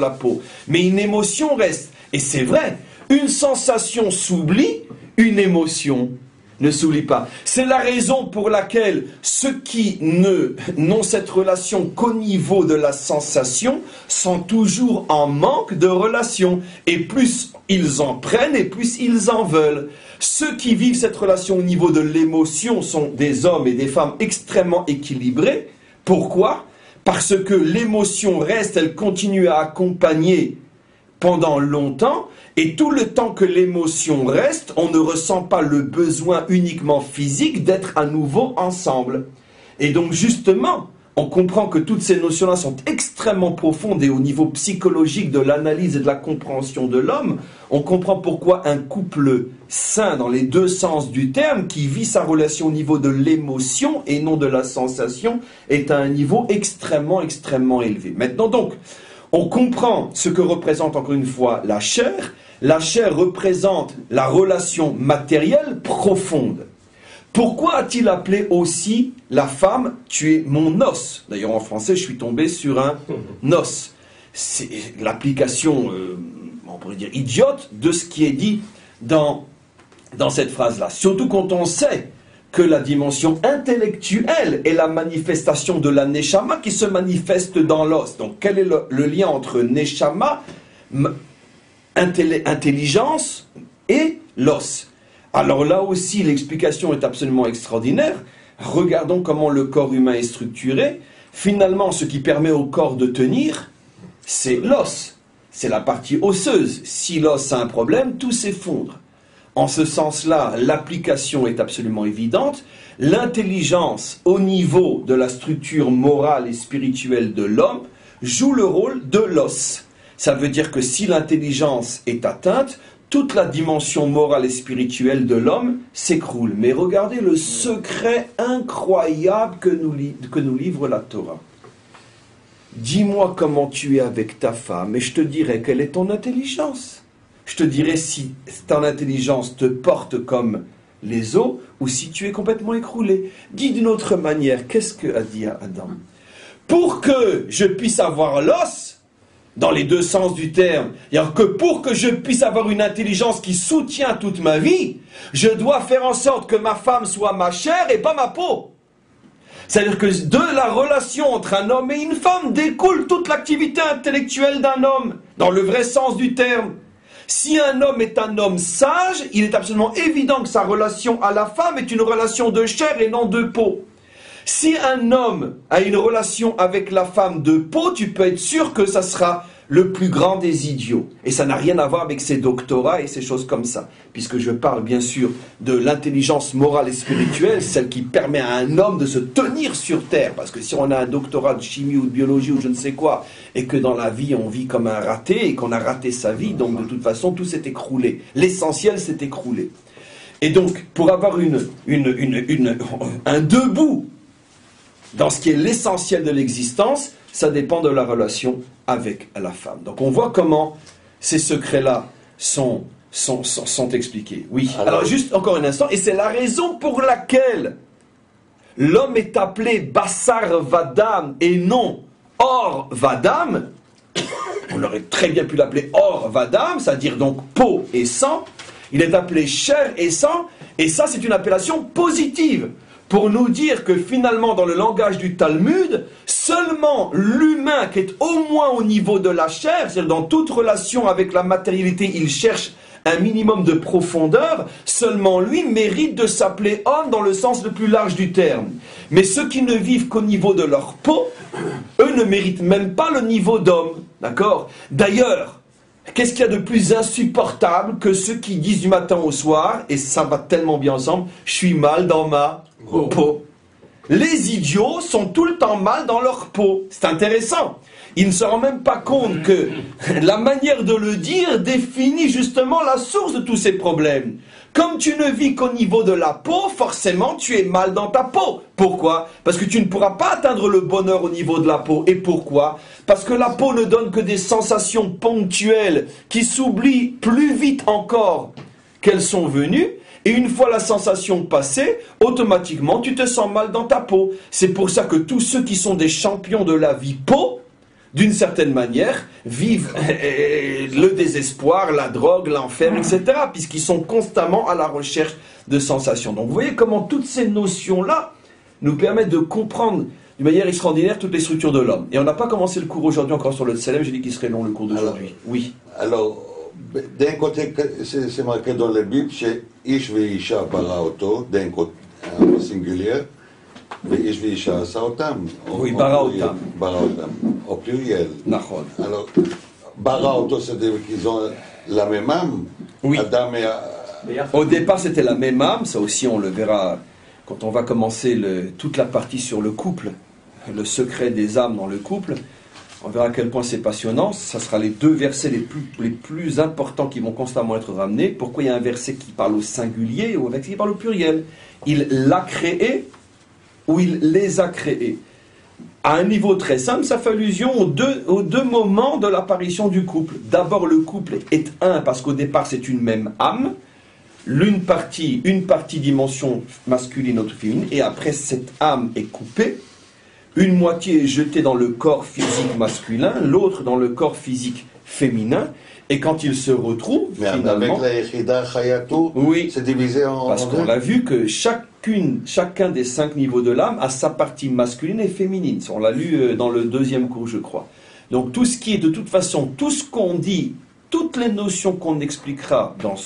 peau. Mais une émotion reste, et c'est vrai, une sensation s'oublie, une émotion ne s'oublie pas. C'est la raison pour laquelle ceux qui n'ont cette relation qu'au niveau de la sensation sont toujours en manque de relation. Et plus ils en prennent et plus ils en veulent. Ceux qui vivent cette relation au niveau de l'émotion sont des hommes et des femmes extrêmement équilibrés. Pourquoi? Parce que l'émotion reste, elle continue à accompagner pendant longtemps, et tout le temps que l'émotion reste, on ne ressent pas le besoin uniquement physique d'être à nouveau ensemble. Et donc justement, on comprend que toutes ces notions-là sont extrêmement profondes et au niveau psychologique de l'analyse et de la compréhension de l'homme, on comprend pourquoi un couple sain dans les deux sens du terme, qui vit sa relation au niveau de l'émotion et non de la sensation, est à un niveau extrêmement élevé. Maintenant donc, on comprend ce que représente encore une fois la chair, la chair représente la relation matérielle profonde. Pourquoi a-t-il appelé aussi la femme « tu es mon os » D'ailleurs en français, je suis tombé sur un os. C'est l'application, on pourrait dire idiote, de ce qui est dit dans cette phrase-là. Surtout quand on sait que la dimension intellectuelle est la manifestation de la neshama qui se manifeste dans l'os. Donc quel est le lien entre neshama, intelligence et l'os? Alors là aussi, l'explication est absolument extraordinaire. Regardons comment le corps humain est structuré. Finalement, ce qui permet au corps de tenir, c'est l'os. C'est la partie osseuse. Si l'os a un problème, tout s'effondre. En ce sens-là, l'application est absolument évidente. L'intelligence, au niveau de la structure morale et spirituelle de l'homme, joue le rôle de l'os. Ça veut dire que si l'intelligence est atteinte, toute la dimension morale et spirituelle de l'homme s'écroule. Mais regardez le secret incroyable que nous livre la Torah. Dis-moi comment tu es avec ta femme et je te dirai quelle est ton intelligence. Je te dirai si ton intelligence te porte comme les eaux ou si tu es complètement écroulé. Dis d'une autre manière, qu'est-ce qu'a dit Adam? Pour que je puisse avoir l'os, dans les deux sens du terme, c'est-à-dire que pour que je puisse avoir une intelligence qui soutient toute ma vie, je dois faire en sorte que ma femme soit ma chair et pas ma peau. C'est-à-dire que de la relation entre un homme et une femme découle toute l'activité intellectuelle d'un homme, dans le vrai sens du terme. Si un homme est un homme sage, il est absolument évident que sa relation à la femme est une relation de chair et non de peau. Si un homme a une relation avec la femme de peau, tu peux être sûr que ça sera le plus grand des idiots. Et ça n'a rien à voir avec ses doctorats et ces choses comme ça. Puisque je parle bien sûr de l'intelligence morale et spirituelle, celle qui permet à un homme de se tenir sur terre. Parce que si on a un doctorat de chimie ou de biologie ou je ne sais quoi, et que dans la vie on vit comme un raté, et qu'on a raté sa vie, donc de toute façon tout s'est écroulé. L'essentiel s'est écroulé. Et donc, pour avoir un debout dans ce qui est l'essentiel de l'existence, ça dépend de la relation avec la femme. Donc on voit comment ces secrets-là sont expliqués. Oui. Alors juste encore un instant, et c'est la raison pour laquelle l'homme est appelé Bassar Vadam et non Or Vadam. On aurait très bien pu l'appeler Or Vadam, c'est-à-dire donc peau et sang. Il est appelé chair et sang, et ça c'est une appellation positive. Pour nous dire que finalement, dans le langage du Talmud, seulement l'humain qui est au moins au niveau de la chair, c'est-à-dire dans toute relation avec la matérialité, il cherche un minimum de profondeur, seulement lui mérite de s'appeler homme dans le sens le plus large du terme. Mais ceux qui ne vivent qu'au niveau de leur peau, eux ne méritent même pas le niveau d'homme. D'accord ? D'ailleurs, qu'est-ce qu'il y a de plus insupportable que ceux qui disent du matin au soir, et ça va tellement bien ensemble, je suis mal dans ma peau. Les idiots sont tout le temps mal dans leur peau. C'est intéressant. Ils ne se rendent même pas compte que la manière de le dire définit justement la source de tous ces problèmes. Comme tu ne vis qu'au niveau de la peau, forcément tu es mal dans ta peau. Pourquoi ? Parce que tu ne pourras pas atteindre le bonheur au niveau de la peau. Et pourquoi ? Parce que la peau ne donne que des sensations ponctuelles qui s'oublient plus vite encore qu'elles sont venues. Et une fois la sensation passée, automatiquement tu te sens mal dans ta peau. C'est pour ça que tous ceux qui sont des champions de la vie peau, d'une certaine manière, vivent le désespoir, la drogue, l'enfer, etc. Puisqu'ils sont constamment à la recherche de sensations. Donc vous voyez comment toutes ces notions-là nous permettent de comprendre d'une manière extraordinaire toutes les structures de l'homme. Et on n'a pas commencé le cours aujourd'hui encore sur le Tselem, j'ai dit qu'il serait long le cours d'aujourd'hui. Oui. Alors, d'un côté, c'est marqué dans la Bible, c'est Ish ve'isha bara oto, d'un côté, au singulier, mais Ish ve'isha asa otam. Oui, bara otam. Bara otam, au pluriel. Nachon. Alors, bara oto, c'est-à-dire qu'ils ont la même âme. Oui. Adam et Au départ, c'était la même âme, ça aussi on le verra quand on va commencer toute la partie sur le couple, le secret des âmes dans le couple. On verra à quel point c'est passionnant. Ça sera les deux versets les plus importants qui vont constamment être ramenés. Pourquoi il y a un verset qui parle au singulier ou un verset qui parle au pluriel ? Il l'a créé ou il les a créés. À un niveau très simple, ça fait allusion aux deux moments de l'apparition du couple. D'abord, le couple est un parce qu'au départ, c'est une même âme. Une partie dimension masculine, autre féminine, et après, cette âme est coupée. Une moitié est jetée dans le corps physique masculin, l'autre dans le corps physique féminin. Et quand ils se retrouvent, mais finalement... avec la Yechida Chayatou, oui, c'est divisé en... parce qu'on a vu que chacun des 5 niveaux de l'âme a sa partie masculine et féminine. On l'a lu dans le 2e cours, je crois. Donc tout ce qui est de toute façon, tout ce qu'on dit, toutes les notions qu'on expliquera dans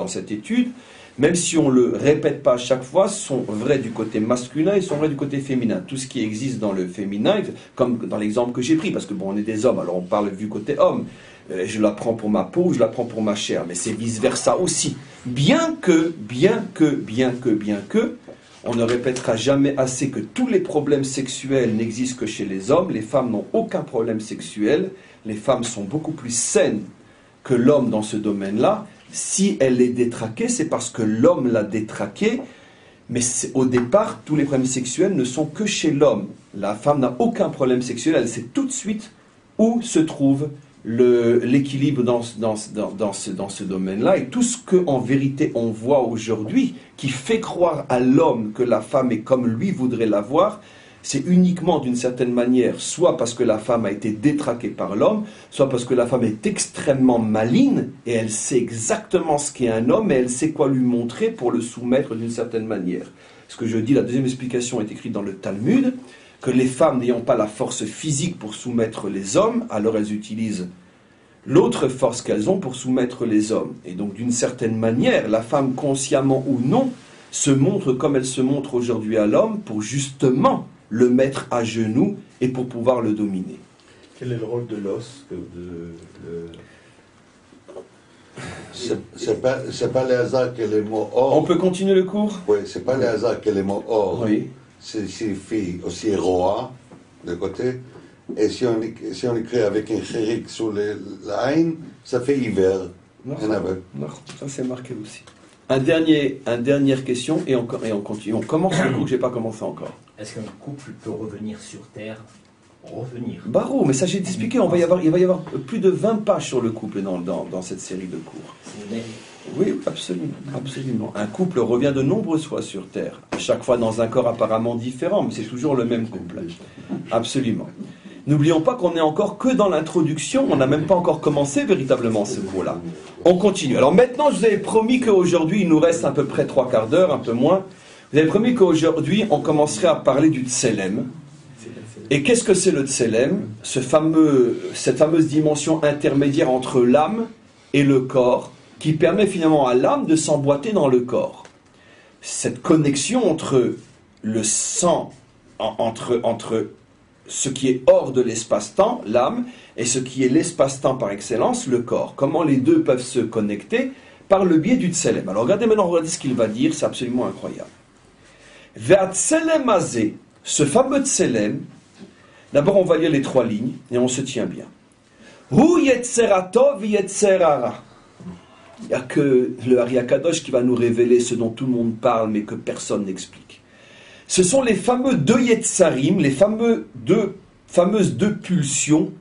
cette étude, même si on ne le répète pas à chaque fois, sont vraies du côté masculin et sont vraies du côté féminin. Tout ce qui existe dans le féminin, comme dans l'exemple que j'ai pris, parce que bon, on est des hommes, alors on parle vu côté homme. Je la prends pour ma peau, je la prends pour ma chair, mais c'est vice-versa aussi. Bien que, on ne répétera jamais assez que tous les problèmes sexuels n'existent que chez les hommes. Les femmes n'ont aucun problème sexuel. Les femmes sont beaucoup plus saines que l'homme dans ce domaine-là. Si elle est détraquée, c'est parce que l'homme l'a détraquée. Mais au départ, tous les problèmes sexuels ne sont que chez l'homme. La femme n'a aucun problème sexuel. Elle sait tout de suite où se trouve l'équilibre dans ce domaine-là, et tout ce qu'en vérité on voit aujourd'hui qui fait croire à l'homme que la femme est comme lui voudrait la voir, c'est uniquement d'une certaine manière, soit parce que la femme a été détraquée par l'homme, soit parce que la femme est extrêmement maligne et elle sait exactement ce qu'est un homme et elle sait quoi lui montrer pour le soumettre d'une certaine manière. Ce que je dis, la deuxième explication est écrite dans le Talmud, que les femmes n'ayant pas la force physique pour soumettre les hommes, alors elles utilisent l'autre force qu'elles ont pour soumettre les hommes. Et donc, d'une certaine manière, la femme, consciemment ou non, se montre comme elle se montre aujourd'hui à l'homme pour justement le mettre à genoux et pour pouvoir le dominer. Quel est le rôle de l'os C'est pas le hasard que les mots or... On peut continuer le cours ? Oui, c'est pas le hasard que les mots or... Oui. signifie aussi roi, de côté, et si on écrit avec un chérik sur la haine, ça fait hiver. Non, ça c'est marqué aussi. Une dernière question, et on continue. On commence le cours que je n'ai pas commencé encore. Est-ce qu'un couple peut revenir sur Terre ? Revenir. Barreau, mais ça j'ai expliqué, il va y avoir plus de 20 pages sur le couple dans cette série de cours. Oui, absolument. Un couple revient de nombreuses fois sur Terre, à chaque fois dans un corps apparemment différent, mais c'est toujours le même couple. Absolument. N'oublions pas qu'on n'est encore que dans l'introduction, on n'a même pas encore commencé véritablement ce cours-là. On continue. Alors maintenant, je vous avais promis qu'aujourd'hui, il nous reste à peu près 3/4 d'heure, un peu moins. Vous avez promis qu'aujourd'hui, on commencerait à parler du Tselem. Et qu'est-ce que c'est le Tselem ? Cette fameuse dimension intermédiaire entre l'âme et le corps, qui permet finalement à l'âme de s'emboîter dans le corps. Cette connexion entre le sang, entre ce qui est hors de l'espace-temps, l'âme, et ce qui est l'espace-temps par excellence, le corps. Comment les deux peuvent se connecter ? Par le biais du Tselem. Alors regardez ce qu'il va dire, c'est absolument incroyable. Ve'at Tselem azé, ce fameux Tselem, d'abord on va lire les 3 lignes, et on se tient bien. Hu yetzeratov yetzerara. Il n'y a que le Ari Akadosh qui va nous révéler ce dont tout le monde parle, mais que personne n'explique. Ce sont les fameux 2 Yetzarim, les fameuses deux pulsions.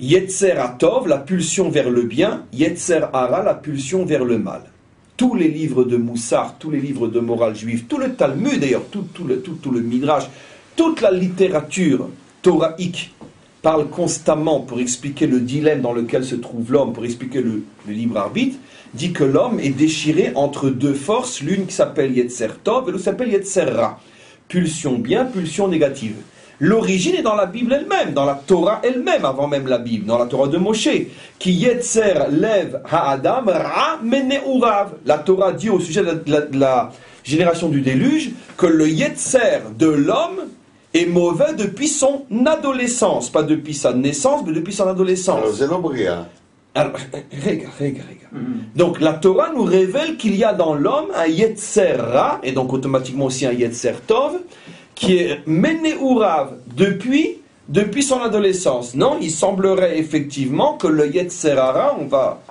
Yetzer Atov, la pulsion vers le bien, Yetzer Hara, la pulsion vers le mal. Tous les livres de Moussar, tous les livres de morale juive, tout le Talmud d'ailleurs, tout le Midrash, toute la littérature thoraïque parle constamment pour expliquer le dilemme dans lequel se trouve l'homme, pour expliquer le libre arbitre, dit que l'homme est déchiré entre 2 forces, l'une qui s'appelle Yetzer Tov et l'autre qui s'appelle Yetzer Ra. Pulsion bien, pulsion négative. L'origine est dans la Bible elle-même, dans la Torah elle-même, avant même la Bible, dans la Torah de Moshe, qui Yetzer Lev Ha'adam Ra Mene'urav. La Torah dit au sujet de la génération du déluge que le Yetzer de l'homme est mauvais depuis son adolescence. Pas depuis sa naissance, mais depuis son adolescence. Alors, c'est l'obria. Alors, regarde. Donc, la Torah nous révèle qu'il y a dans l'homme un Yetzer Ra, et donc automatiquement aussi un Yetzer Tov, qui est Mene'urav depuis son adolescence. Non, il semblerait effectivement que le Yetzer Hara, on va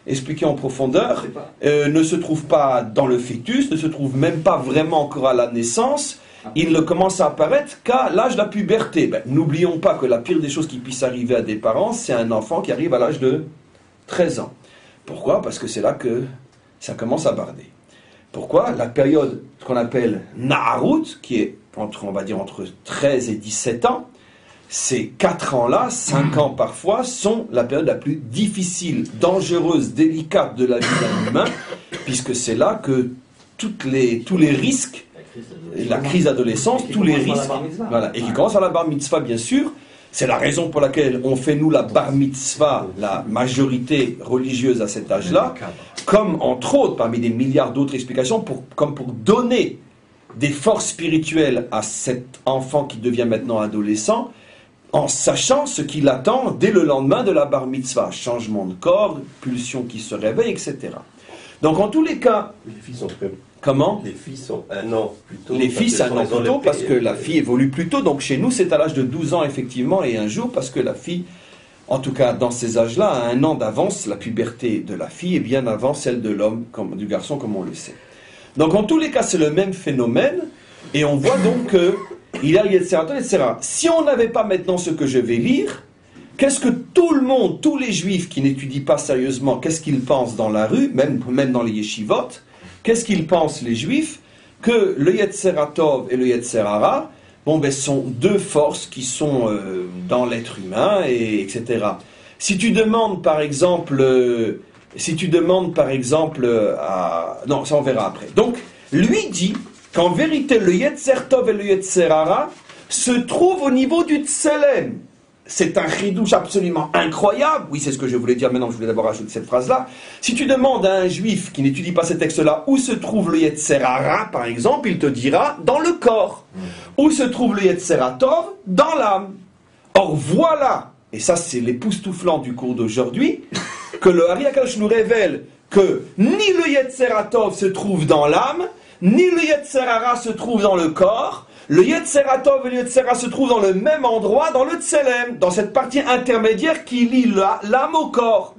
expliquer en profondeur, ne se trouve pas dans le fœtus, ne se trouve même pas vraiment encore à la naissance, il ne commence à apparaître qu'à l'âge de la puberté. N'oublions pas que la pire des choses qui puisse arriver à des parents, c'est un enfant qui arrive à l'âge de 13 ans. Pourquoi? Parce que c'est là que ça commence à barder. Pourquoi? La période qu'on appelle Naharut, qui est on va dire entre 13 et 17 ans, ces 4 ans-là, 5 ans parfois, sont la période la plus difficile, dangereuse, délicate de la vie d'un humain, puisque c'est là que tous les risques, la crise d'adolescence, tous les risques, voilà, et qui commence à la bar mitzvah, bien sûr. C'est la raison pour laquelle on fait, nous, la bar mitzvah, la majorité religieuse à cet âge-là, comme, entre autres, parmi des milliards d'autres explications, comme pour donner des forces spirituelles à cet enfant qui devient maintenant adolescent, en sachant ce qu'il attend dès le lendemain de la bar mitzvah. Changement de corps, pulsion qui se réveille, etc. Donc, en tous les cas... Les filles sont très... Comment? Les filles sont un an plus tôt. Les filles, c'est un an plus tôt parce que la fille évolue plus tôt. Donc chez nous, c'est à l'âge de 12 ans, effectivement, et un jour, parce que la fille, en tout cas dans ces âges-là, a un an d'avance. La puberté de la fille est bien avant celle de l'homme, du garçon, comme on le sait. Donc en tous les cas, c'est le même phénomène. Et on voit donc qu'il y a Yetzeratot, etc. Si on n'avait pas maintenant ce que je vais lire, qu'est-ce que tout le monde, tous les juifs qui n'étudient pas sérieusement, qu'est-ce qu'ils pensent dans la rue, même dans les yeshivot? Qu'est-ce qu'ils pensent, les Juifs? Que le Yetzeratov et le Yetzerara, sont deux forces qui sont dans l'être humain, etc. Si tu demandes, par exemple, non, ça on verra après. Donc, lui dit qu'en vérité, le Yetzertov et le Yetzerara se trouvent au niveau du Tselem. C'est un chidouche absolument incroyable. Oui, c'est ce que je voulais dire maintenant, je voulais d'abord ajouter cette phrase-là. Si tu demandes à un juif qui n'étudie pas ces textes-là où se trouve le Yetzerara, par exemple, il te dira dans le corps. Où se trouve le Yetzeratov? Dans l'âme. Or voilà, et ça c'est l'époustouflant du cours d'aujourd'hui, que le Ari Akadosh nous révèle que ni le Yetzeratov se trouve dans l'âme, ni le Yetzerara se trouve dans le corps. Le Yetzeratov et le Yetzera se trouvent dans le même endroit, dans le Tselem, dans cette partie intermédiaire qui lie l'âme au corps.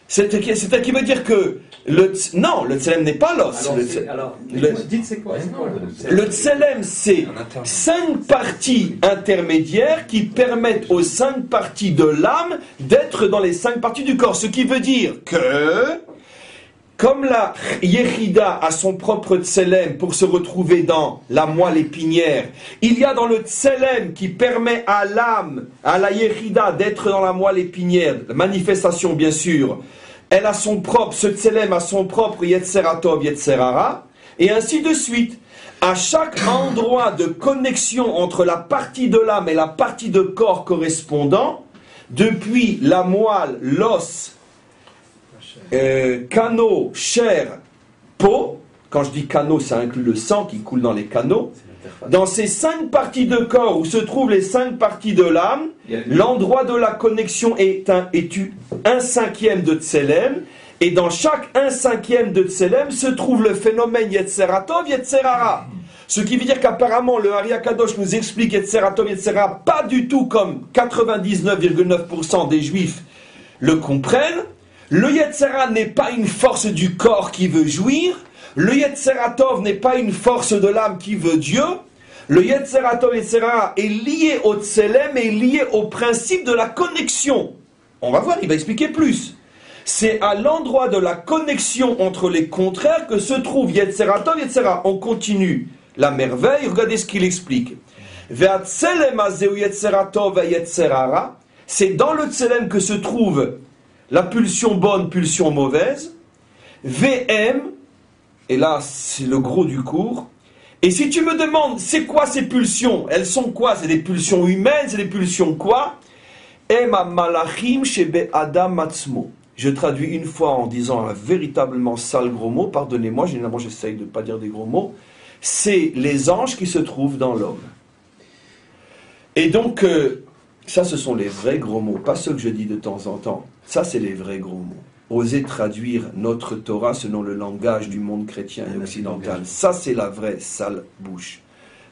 C'est-à-dire qui veut dire que le Tselem n'est pas l'os. Dites c'est quoi? Le Tselem, c'est 5 parties intermédiaires qui permettent aux 5 parties de l'âme d'être dans les 5 parties du corps. Ce qui veut dire que... Comme la Yechida a son propre Tselem pour se retrouver dans la moelle épinière, il y a dans le Tselem qui permet à l'âme, à la Yechida d'être dans la moelle épinière, la manifestation bien sûr, elle a son propre, ce Tselem a son propre Yetzeratov, Yetzerara, et ainsi de suite. À chaque endroit de connexion entre la partie de l'âme et la partie de corps correspondant, depuis la moelle, l'os, canaux, chair, peau. Quand je dis canaux, ça inclut le sang qui coule dans les canaux. Dans ces 5 parties de corps où se trouvent les 5 parties de l'âme, l'endroit de la connexion est 1/5 de Tselem, et dans chaque 1/5 de Tselem se trouve le phénomène Yetzeratov, Yetzerara. Ce qui veut dire qu'apparemment le Ari Akadosh nous explique Yetzeratov, Yetzerara pas du tout comme 99,9% des Juifs le comprennent. Le Yetzera n'est pas une force du corps qui veut jouir. Le Yetzeratov n'est pas une force de l'âme qui veut Dieu. Le Yetzeratov, Yetzera est lié au Tselem et lié au principe de la connexion. On va voir, il va expliquer plus. C'est à l'endroit de la connexion entre les contraires que se trouve Yetzeratov, Yetzera. On continue la merveille, regardez ce qu'il explique. C'est dans le Tselem que se trouve la pulsion bonne, pulsion mauvaise, VM, et là c'est le gros du cours, et si tu me demandes c'est quoi ces pulsions, elles sont quoi? C'est des pulsions humaines, c'est des pulsions quoi? Ema malachim shebe adam atzmo. Je traduis une fois en disant un véritablement sale gros mot, pardonnez-moi, généralement j'essaye de ne pas dire des gros mots, c'est les anges qui se trouvent dans l'homme. Et donc, ça ce sont les vrais gros mots, pas ceux que je dis de temps en temps. Ça, c'est les vrais gros mots. Oser traduire notre Torah selon le langage du monde chrétien et occidental. Ça, c'est la vraie sale bouche.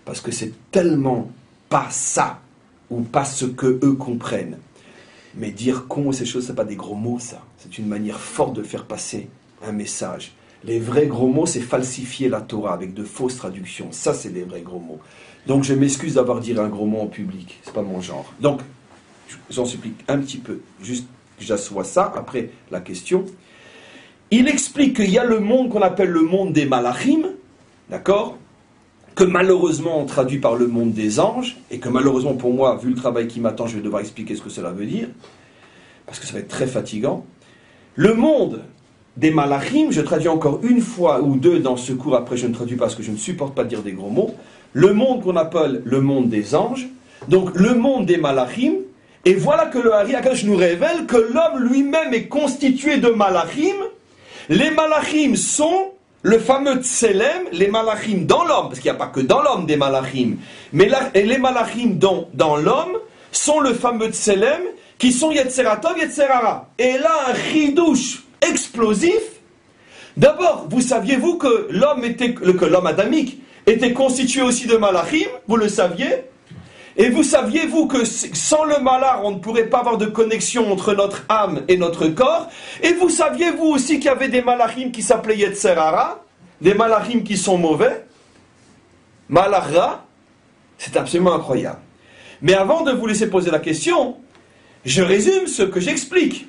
Parce que c'est tellement pas ça, ou pas ce que eux comprennent. Mais dire con, ces choses, c'est pas des gros mots, ça. C'est une manière forte de faire passer un message. Les vrais gros mots, c'est falsifier la Torah avec de fausses traductions. Ça, c'est les vrais gros mots. Donc, je m'excuse d'avoir dit un gros mot en public. C'est pas mon genre. Donc, j'en supplie un petit peu. Juste que j'assois ça. Après, la question. Il explique qu'il y a le monde qu'on appelle le monde des malachim. D'accord ? Que malheureusement, on traduit par le monde des anges. Et que malheureusement, pour moi, vu le travail qui m'attend, je vais devoir expliquer ce que cela veut dire. Parce que ça va être très fatigant. Le monde des malachim, je traduis encore une fois ou deux dans ce cours, après je ne traduis pas parce que je ne supporte pas de dire des gros mots. Le monde qu'on appelle le monde des anges, donc le monde des malachim, et voilà que le Hari Akadosh nous révèle que l'homme lui-même est constitué de malachim. Les malachim sont le fameux tselem, les malachim dans l'homme, parce qu'il n'y a pas que dans l'homme des malachim, mais les malachim dans l'homme sont le fameux tselem, qui sont Yetzeratov, Yetzerara. Et là, un chidouche explosif. D'abord, saviez-vous que l'homme adamique était constitué aussi de malachim? Vous le saviez? Et vous saviez-vous que sans le malach, on ne pourrait pas avoir de connexion entre notre âme et notre corps? Et vous saviez-vous aussi qu'il y avait des malachim qui s'appelaient Yetzerara? Des malachim qui sont mauvais? Malachra? C'est absolument incroyable. Mais avant de vous laisser poser la question, je résume ce que j'explique,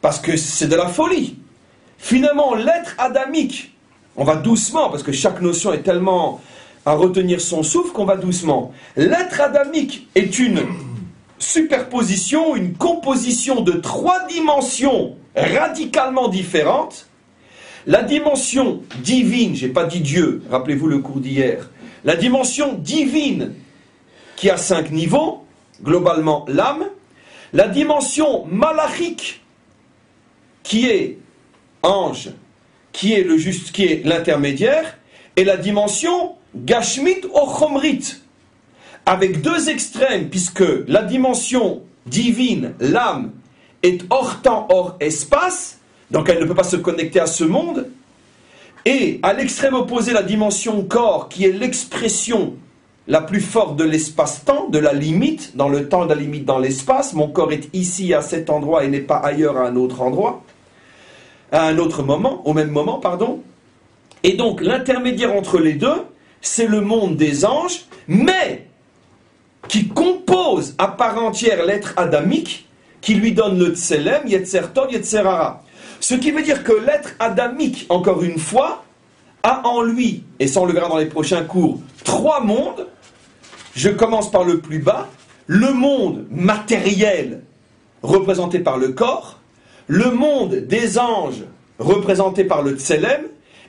parce que c'est de la folie. Finalement, l'être adamique, on va doucement, parce que chaque notion est tellement à retenir son souffle qu'on va doucement. L'être adamique est une superposition, une composition de 3 dimensions radicalement différentes. La dimension divine, j'ai pas dit Dieu, rappelez-vous le cours d'hier, la dimension divine qui a 5 niveaux, globalement l'âme, la dimension malachique, qui est ange, qui est l'intermédiaire, et la dimension gashmit ou chomrit, avec 2 extrêmes, puisque la dimension divine, l'âme, est hors temps, hors espace, donc elle ne peut pas se connecter à ce monde, et à l'extrême opposé, la dimension corps, qui est l'expression la plus forte de l'espace-temps, de la limite, dans le temps, de la limite dans l'espace. Mon corps est ici à cet endroit et n'est pas ailleurs à un autre endroit, à un autre moment, au même moment, pardon. Et donc l'intermédiaire entre les deux, c'est le monde des anges, mais qui compose à part entière l'être adamique, qui lui donne le tselem, Yetzertov, Yetzerara. Ce qui veut dire que l'être adamique, encore une fois, a en lui, et ça on le verra dans les prochains cours, 3 mondes. Je commence par le plus bas, le monde matériel représenté par le corps, le monde des anges représenté par le tselem,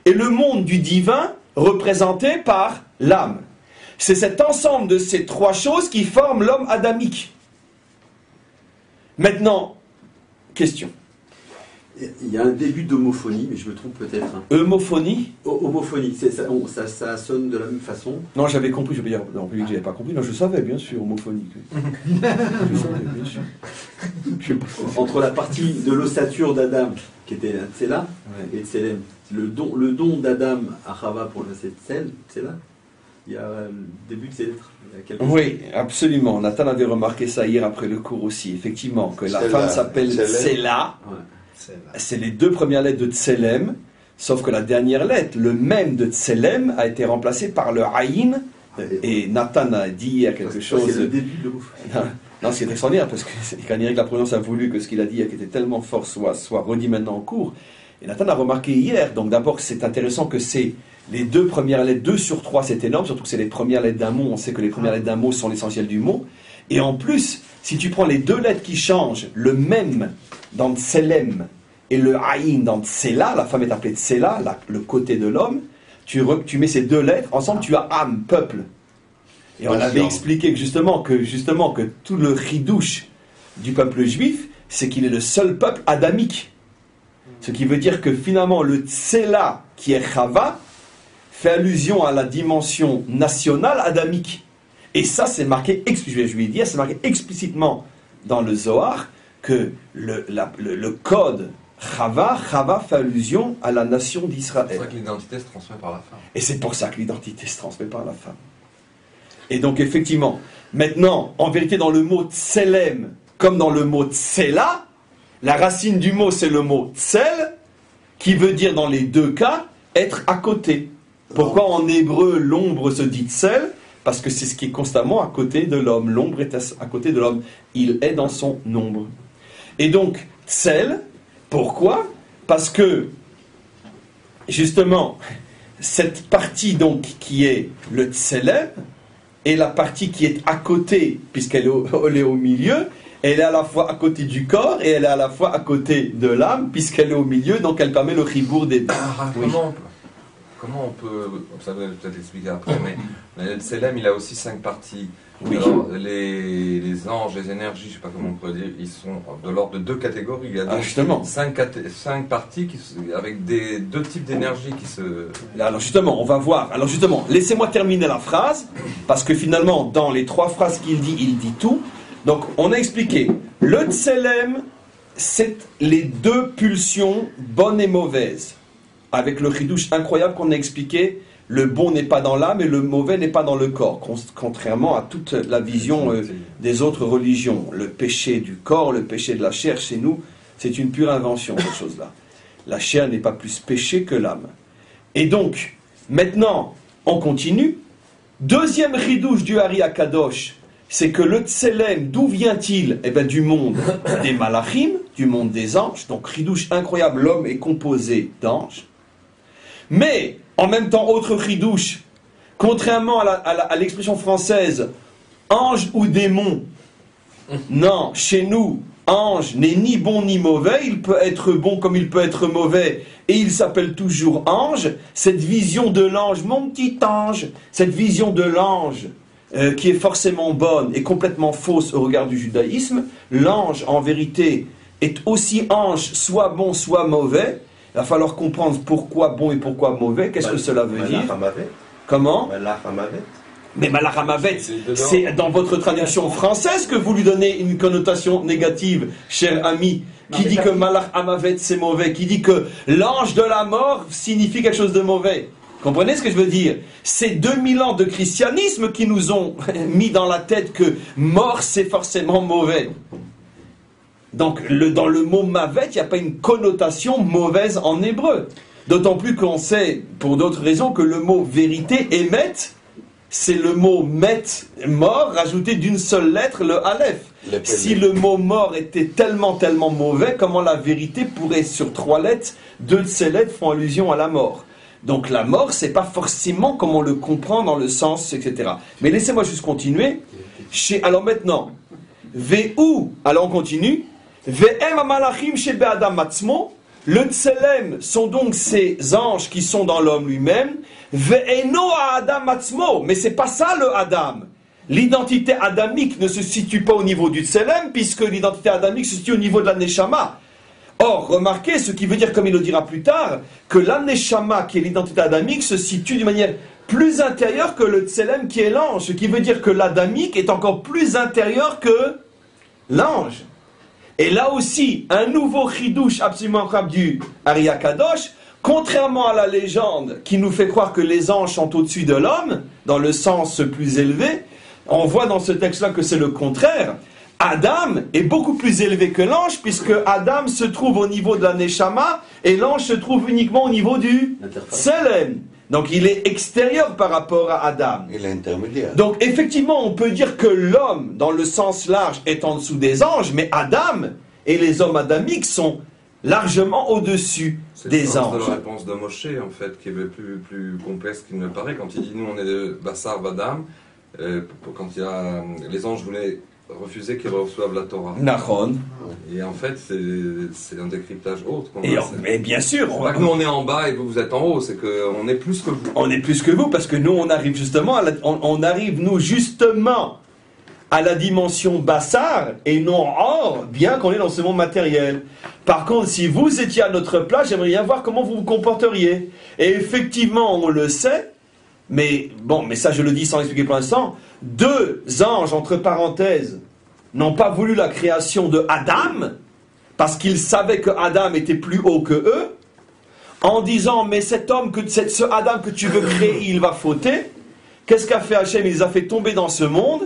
et le monde du divin représenté par l'âme. C'est cet ensemble de ces 3 choses qui forment l'homme adamique. Maintenant, question. Il y a un début d'homophonie, mais je me trompe peut-être. Hein. Homophonie? Homophonie, ça sonne de la même façon. Non, j'avais compris, je veux dire, en public, j'avais pas compris. Non, je savais, bien sûr, homophonie. Je savais, bien sûr. Entre la partie de l'ossature d'Adam, qui était Tsela, et Tselem, le don d'Adam à Chava pour le Tsela, il y a le début de ces lettres. Oui, absolument. Nathan avait remarqué ça hier après le cours aussi, effectivement, que la femme s'appelle Tsela. Ouais. C'est les 2 premières lettres de Tselem, sauf que la dernière lettre, le même de Tselem, a été remplacé par le Aïn, et Nathan a dit hier quelque chose. C'est le début de l'homophobie. Non, c'est extraordinaire, parce que quand Eric Laprenance a voulu que ce qu'il a dit hier, qui était tellement fort, soit redit maintenant en cours. Et Nathan a remarqué hier, donc d'abord c'est intéressant que c'est les 2 premières lettres, 2 sur 3, c'est énorme, surtout que c'est les premières lettres d'un mot, on sait que les premières lettres d'un mot sont l'essentiel du mot. Et en plus, si tu prends les 2 lettres qui changent, le même dans Tselem et le Aïn dans Tsela, la femme est appelée Tsela, le côté de l'homme, tu mets ces 2 lettres, ensemble tu as âme, peuple. Et on avait expliqué que justement que tout le chidouche du peuple juif, c'est qu'il est le seul peuple adamique. Ce qui veut dire que finalement le Tsela, qui est Chava, fait allusion à la dimension nationale adamique. Et ça, c'est marqué, je lui ai dit, c'est marqué explicitement dans le Zohar, que le code Chava fait allusion à la nation d'Israël. C'est pour ça que l'identité se transmet par la femme. Et c'est pour ça que l'identité se transmet par la femme. Et donc effectivement, maintenant, en vérité, dans le mot Tselem, comme dans le mot Tsela, la racine du mot c'est le mot Tsel, qui veut dire dans les deux cas être à côté. Pourquoi en hébreu l'ombre se dit tsel? Parce que c'est ce qui est constamment à côté de l'homme. L'ombre est à côté de l'homme. Il est dans son ombre. Et donc, tsel, pourquoi? Parce que, justement, cette partie donc qui est le tselem, et la partie qui est à côté, puisqu'elle est au milieu, elle est à la fois à côté du corps et elle est à la fois à côté de l'âme, puisqu'elle est au milieu, donc elle permet le chibour des deux. Oui. Comment on peut, ça va peut-être expliquer après, mais le Tselem, il a aussi 5 parties. Oui. Alors, les anges, les énergies, je ne sais pas comment on peut dire, ils sont de l'ordre de 2 catégories. Il y a donc justement. 5 parties avec 2 types d'énergie qui se... Alors justement, on va voir. Alors justement, laissez-moi terminer la phrase, parce que finalement, dans les 3 phrases qu'il dit, il dit tout. Donc, on a expliqué, le Tselem, c'est les 2 pulsions bonnes et mauvaises. Avec le chidouche incroyable qu'on a expliqué, le bon n'est pas dans l'âme et le mauvais n'est pas dans le corps, contrairement à toute la vision des autres religions. Le péché du corps, le péché de la chair, chez nous, c'est une pure invention, cette chose-là. La chair n'est pas plus péché que l'âme. Et donc, maintenant, on continue. Deuxième chidouche du Hari Akadosh, c'est que le Tselem, d'où vient-il? Eh bien, du monde des malachim, du monde des anges. Donc, chidouche incroyable, l'homme est composé d'anges. Mais, en même temps, autre chidouche, contrairement à l'expression française, ange ou démon, non, chez nous, ange n'est ni bon ni mauvais, il peut être bon comme il peut être mauvais, et il s'appelle toujours ange. Cette vision de l'ange, mon petit ange, cette vision de l'ange, qui est forcément bonne et complètement fausse au regard du judaïsme, l'ange, en vérité, est aussi ange, soit bon, soit mauvais. Il va falloir comprendre pourquoi bon et pourquoi mauvais. Qu'est-ce que cela veut dire? Comment? Mais Malach Hamavet, c'est dans votre traduction française que vous lui donnez une connotation négative, cher ami, qui dit que Malach Hamavet c'est mauvais, qui dit que l'ange de la mort signifie quelque chose de mauvais. Comprenez ce que je veux dire? C'est 2000 ans de christianisme qui nous ont mis dans la tête que mort c'est forcément mauvais. Donc, dans le mot mavet, il n'y a pas une connotation mauvaise en hébreu. D'autant plus qu'on sait, pour d'autres raisons, que le mot vérité, émet, c'est le mot met, mort, rajouté d'une seule lettre, le aleph. Si le mot mort était tellement mauvais, comment la vérité pourrait, sur 3 lettres, 2 de ces lettres font allusion à la mort? Donc la mort, c'est pas forcément comme on le comprend dans le sens, etc. Mais laissez-moi juste continuer. Alors maintenant, alors on continue. Le Tselem sont donc ces anges qui sont dans l'homme lui-même. Mais c'est pas ça le Adam. L'identité adamique ne se situe pas au niveau du Tselem, puisque l'identité adamique se situe au niveau de la Neshama. Or, remarquez, ce qui veut dire, comme il le dira plus tard, que la Neshama, qui est l'identité adamique, se situe d'une manière plus intérieure que le Tselem qui est l'ange. Ce qui veut dire que l'adamique est encore plus intérieur que l'ange. Et là aussi, un nouveau chidouche absolument incroyable du Hari Akadosh, contrairement à la légende qui nous fait croire que les anges sont au-dessus de l'homme, dans le sens plus élevé, on voit dans ce texte-là que c'est le contraire. Adam est beaucoup plus élevé que l'ange, puisque Adam se trouve au niveau de la Neshama, et l'ange se trouve uniquement au niveau du Tselem. Donc il est extérieur par rapport à Adam. Il est intermédiaire. Donc effectivement, on peut dire que l'homme, dans le sens large, est en dessous des anges, mais Adam et les hommes adamiques sont largement au-dessus des anges. C'est la réponse de Moshe, en fait, qui est plus complexe qu'il ne paraît. Quand il dit, nous on est de Bassar Vadam, quand il y a, les anges voulaient refuser qu'ils reçoivent la Torah. Nahon. Et en fait, c'est un décryptage autre. Mais bien sûr. C'est pas que nous on est en bas et vous êtes en haut, c'est qu'on est plus que vous. On est plus que vous, parce que nous on arrive justement à la dimension bassar et non or, bien qu'on est dans ce monde matériel. Par contre, si vous étiez à notre place, j'aimerais bien voir comment vous vous comporteriez. Et effectivement, on le sait, mais ça je le dis sans expliquer pour l'instant, 2 anges, entre parenthèses, n'ont pas voulu la création de Adam, parce qu'ils savaient que Adam était plus haut que eux, en disant, mais ce Adam que tu veux créer, il va fauter. Qu'est-ce qu'a fait Hachem? Il les a fait tomber dans ce monde,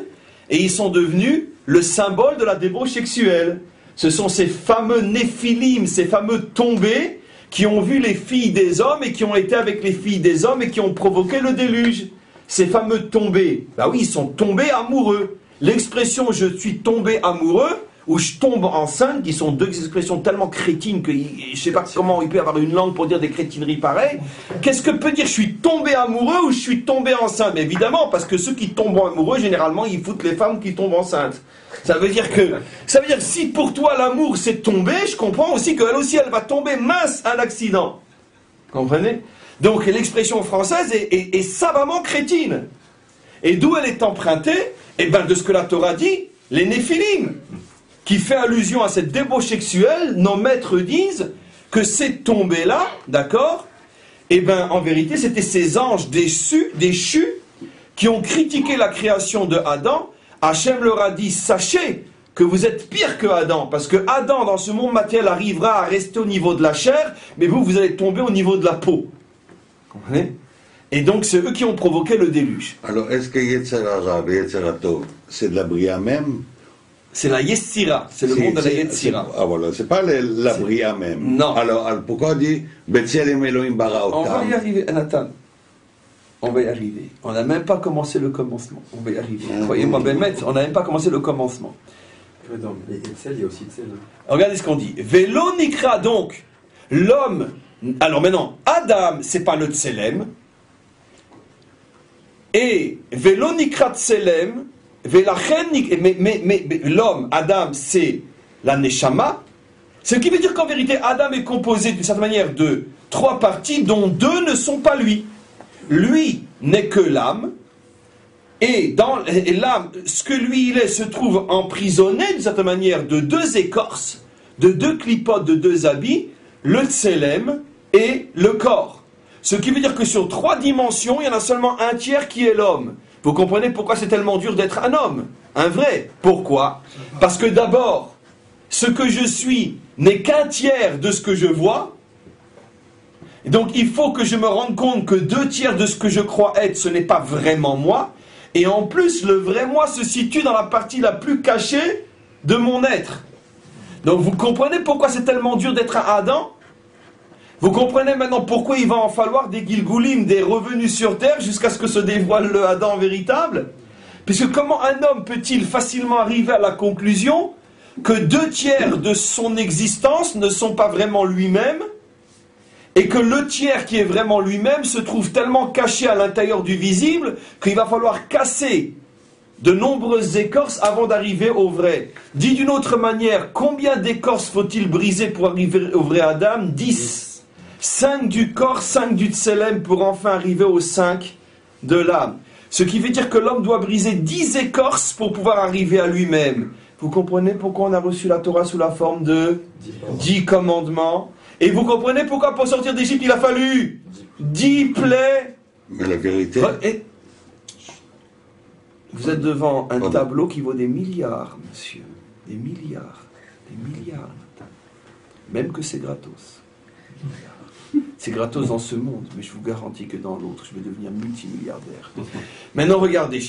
et ils sont devenus le symbole de la débauche sexuelle. Ce sont ces fameux néphilim, ces fameux tombés, qui ont vu les filles des hommes et qui ont été avec les filles des hommes et qui ont provoqué le déluge. Ces fameux tombés, bah oui, ils sont tombés amoureux. L'expression « je suis tombé amoureux » ou « je tombe enceinte », qui sont deux expressions tellement crétines que je ne sais pas comment il peut y avoir une langue pour dire des crétineries pareilles. Qu'est-ce que peut dire « je suis tombé amoureux » ou « je suis tombé enceinte » Mais évidemment, parce que ceux qui tombent amoureux, généralement, ils foutent les femmes qui tombent enceintes. Ça veut dire que si pour toi l'amour c'est tomber, je comprends aussi qu'elle aussi elle va tomber mince un accident. Comprenez? Donc l'expression française est savamment crétine. Et d'où elle est empruntée? Eh bien de ce que la Torah dit, les Néphilim, qui fait allusion à cette débauche sexuelle. Nos maîtres disent que ces tombées-là, d'accord, eh bien en vérité c'était ces anges déchus qui ont critiqué la création de Adam. Hachem leur a dit, sachez que vous êtes pire que Adam, parce que Adam dans ce monde matériel arrivera à rester au niveau de la chair, mais vous allez tomber au niveau de la peau. Vous comprenez? Et donc c'est eux qui ont provoqué le déluge. Alors est-ce que Yetzer Hara et Yetzer Tov, c'est de la Bria même? C'est la Yetzira, c'est le monde de la Yetzira. Ah voilà, c'est pas la Bria même. Non. Alors pourquoi on dit Betzelem Elohim bara On va otam? y arriver, Nathan. On va y arriver. On n'a même pas commencé le commencement. On va y arriver. Croyez-moi, Bémet, on n'a même pas commencé le commencement. Non, mais Etzel, il y a aussi Etzel. Regardez ce qu'on dit. Vélo nikra, donc, l'homme. Alors maintenant, Adam, c'est pas le Tselem. Et Vélo nikra Tselem, mais l'homme, Adam, c'est la Neshama. Ce qui veut dire qu'en vérité, Adam est composé d'une certaine manière de 3 parties, dont 2 ne sont pas lui. Lui n'est que l'âme, et l'âme, ce que lui il est, se trouve emprisonné d'une certaine manière de 2 écorces, de 2 clipotes, de 2 habits, le tselem et le corps. Ce qui veut dire que sur 3 dimensions, il y en a seulement un tiers qui est l'homme. Vous comprenez pourquoi c'est tellement dur d'être un homme, un vrai? Pourquoi? Parce que d'abord, ce que je suis n'est qu'un tiers de ce que je vois. Donc il faut que je me rende compte que 2 tiers de ce que je crois être, ce n'est pas vraiment moi. Et en plus, le vrai moi se situe dans la partie la plus cachée de mon être. Donc vous comprenez pourquoi c'est tellement dur d'être un Adam? Vous comprenez maintenant pourquoi il va en falloir des Gilgulim, des revenus sur terre, jusqu'à ce que se dévoile le Adam véritable? Puisque comment un homme peut-il facilement arriver à la conclusion que 2 tiers de son existence ne sont pas vraiment lui-même, et que le tiers qui est vraiment lui-même se trouve tellement caché à l'intérieur du visible qu'il va falloir casser de nombreuses écorces avant d'arriver au vrai. Dit d'une autre manière, combien d'écorces faut-il briser pour arriver au vrai Adam? 10. 5 du corps, 5 du tselem pour enfin arriver aux 5 de l'âme. Ce qui veut dire que l'homme doit briser 10 écorces pour pouvoir arriver à lui-même. Vous comprenez pourquoi on a reçu la Torah sous la forme de 10 commandements? Et vous comprenez pourquoi pour sortir d'Égypte il a fallu 10 plaies? Mais la vérité... Vous êtes devant un tableau qui vaut des milliards, monsieur. Des milliards. Des milliards. Même que c'est gratos. C'est gratos dans ce monde, mais je vous garantis que dans l'autre, je vais devenir multimilliardaire. Maintenant, regardez.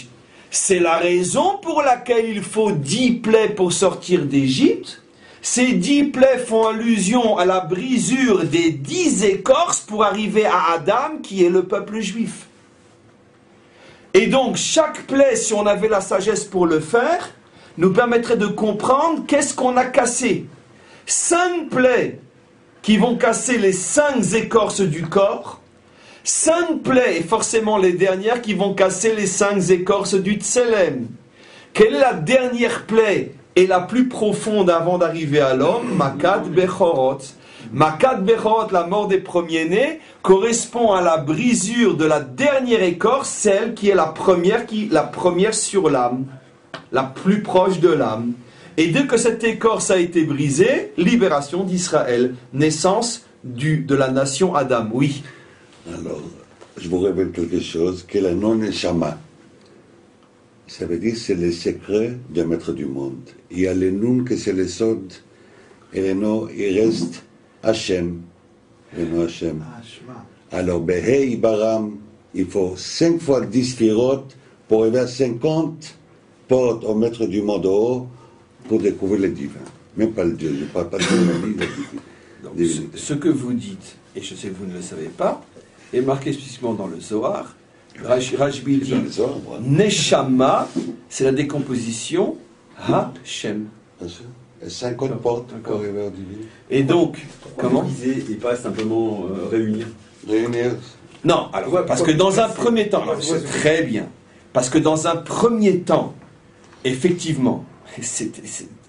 C'est la raison pour laquelle il faut 10 plaies pour sortir d'Égypte. Ces 10 plaies font allusion à la brisure des 10 écorces pour arriver à Adam, qui est le peuple juif. Et donc, chaque plaie, si on avait la sagesse pour le faire, nous permettrait de comprendre qu'est-ce qu'on a cassé. 5 plaies qui vont casser les 5 écorces du corps, 5 plaies, et forcément les dernières, qui vont casser les 5 écorces du tselem. Quelle est la dernière plaie et la plus profonde avant d'arriver à l'homme? Makat Bechorot. Makat Bechorot, la mort des premiers-nés, correspond à la brisure de la dernière écorce, celle qui est la première sur l'âme, la plus proche de l'âme. Et dès que cette écorce a été brisée, libération d'Israël, naissance de la nation Adam. Oui. Alors, je vous révèle quelque chose, que la non-neshama, ça veut dire que c'est le secret du maître du monde. Il y a les noms que c'est les sods, et les noms, il reste Hachem. Le nom Hachem. Alors, Behei Baram, il faut 5 fois 10 firotes pour arriver à 50 portes au maître du monde au haut pour découvrir le divin. Même pas le Dieu, je ne parle pas de Dieu, le divin. Donc, Divinité. ce que vous dites, et je sais que vous ne le savez pas, est marqué spécifiquement dans le Zohar. Rajbi dit Dans les ombres, Neshama, c'est la décomposition Hashem. bien sûr. Et 50 portes pour arriver au divin. Et donc, comment Briser et pas simplement réunir. Réunir. Non, alors, parce que dans un premier temps, alors, c'est très bien, parce que dans un premier temps, effectivement,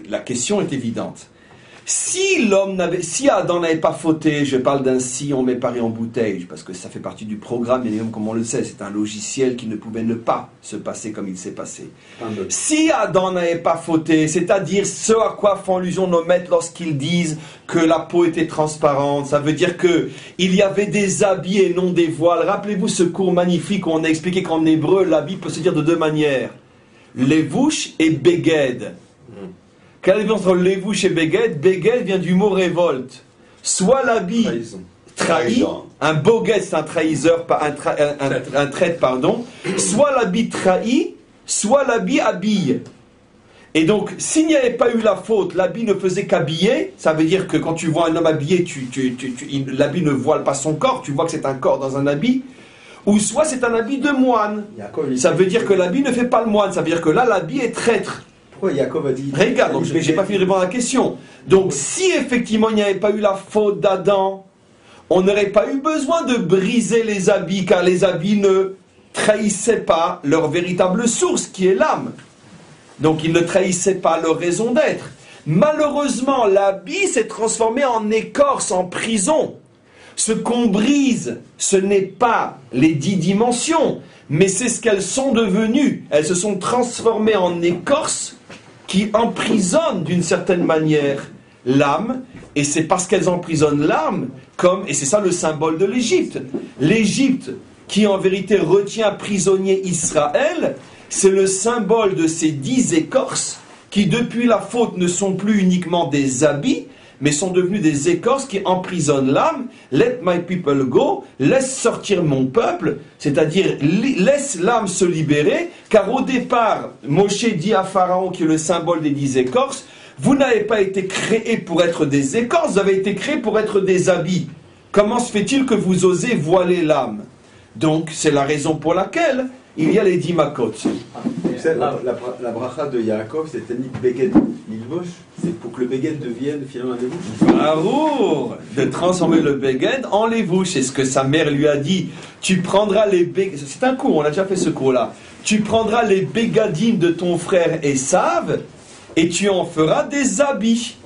la question est évidente. Si Adam n'avait pas fauté, je parle d'un si, on met Paris en bouteille, parce que ça fait partie du programme, et même comme on le sait, c'est un logiciel qui ne pouvait ne pas se passer comme il s'est passé. Si Adam n'avait pas fauté, c'est-à-dire ce à quoi font allusion nos maîtres lorsqu'ils disent que la peau était transparente, ça veut dire que il y avait des habits et non des voiles. Rappelez-vous ce cours magnifique où on a expliqué qu'en hébreu, l'habit peut se dire de deux manières. Levouche et beged. Quelle est la différence entre levouche et beged? Beged vient du mot révolte. Soit l'habit Trahison. trahi, un boguet c'est un trahiseur, un traître, pardon. Soit l'habit trahi, soit l'habit habille. Et donc, s'il n'y avait pas eu la faute, l'habit ne faisait qu'habiller, ça veut dire que quand tu vois un homme habillé, l'habit ne voile pas son corps, tu vois que c'est un corps dans un habit. Ou soit c'est un habit de moine. Ça veut dire que l'habit ne fait pas le moine, ça veut dire que là, l'habit est traître. Pourquoi Yaakov a dit... Regarde, donc j'ai pas fini de répondre à la question. Donc si effectivement il n'y avait pas eu la faute d'Adam, on n'aurait pas eu besoin de briser les habits, car les habits ne trahissaient pas leur véritable source, qui est l'âme. Donc ils ne trahissaient pas leur raison d'être. Malheureusement, l'habit s'est transformé en écorce, en prison. Ce qu'on brise, ce n'est pas les 10 dimensions, mais c'est ce qu'elles sont devenues. Elles se sont transformées en écorce qui emprisonnent d'une certaine manière l'âme, et c'est parce qu'elles emprisonnent l'âme, et c'est ça le symbole de l'Égypte. L'Égypte, qui en vérité retient prisonnier Israël, c'est le symbole de ces 10 écorces qui depuis la faute ne sont plus uniquement des habits, mais sont devenus des écorces qui emprisonnent l'âme. Let my people go, laisse sortir mon peuple, c'est-à-dire laisse l'âme se libérer, car au départ, Moshe dit à Pharaon, qui est le symbole des 10 écorces, vous n'avez pas été créés pour être des écorces, vous avez été créés pour être des habits. Comment se fait-il que vous osez voiler l'âme? Donc, c'est la raison pour laquelle il y a les 10 makot. Tu sais, la bracha de Yaakov, c'est Tanik Beged Lilvosh, c'est pour que le Beged devienne finalement un levouche. Arour, de transformer le beged en levouche. C'est ce que sa mère lui a dit. Tu prendras les beged. C'est un cours, on a déjà fait ce cours-là. Tu prendras les begadim de ton frère Esav et tu en feras des habits.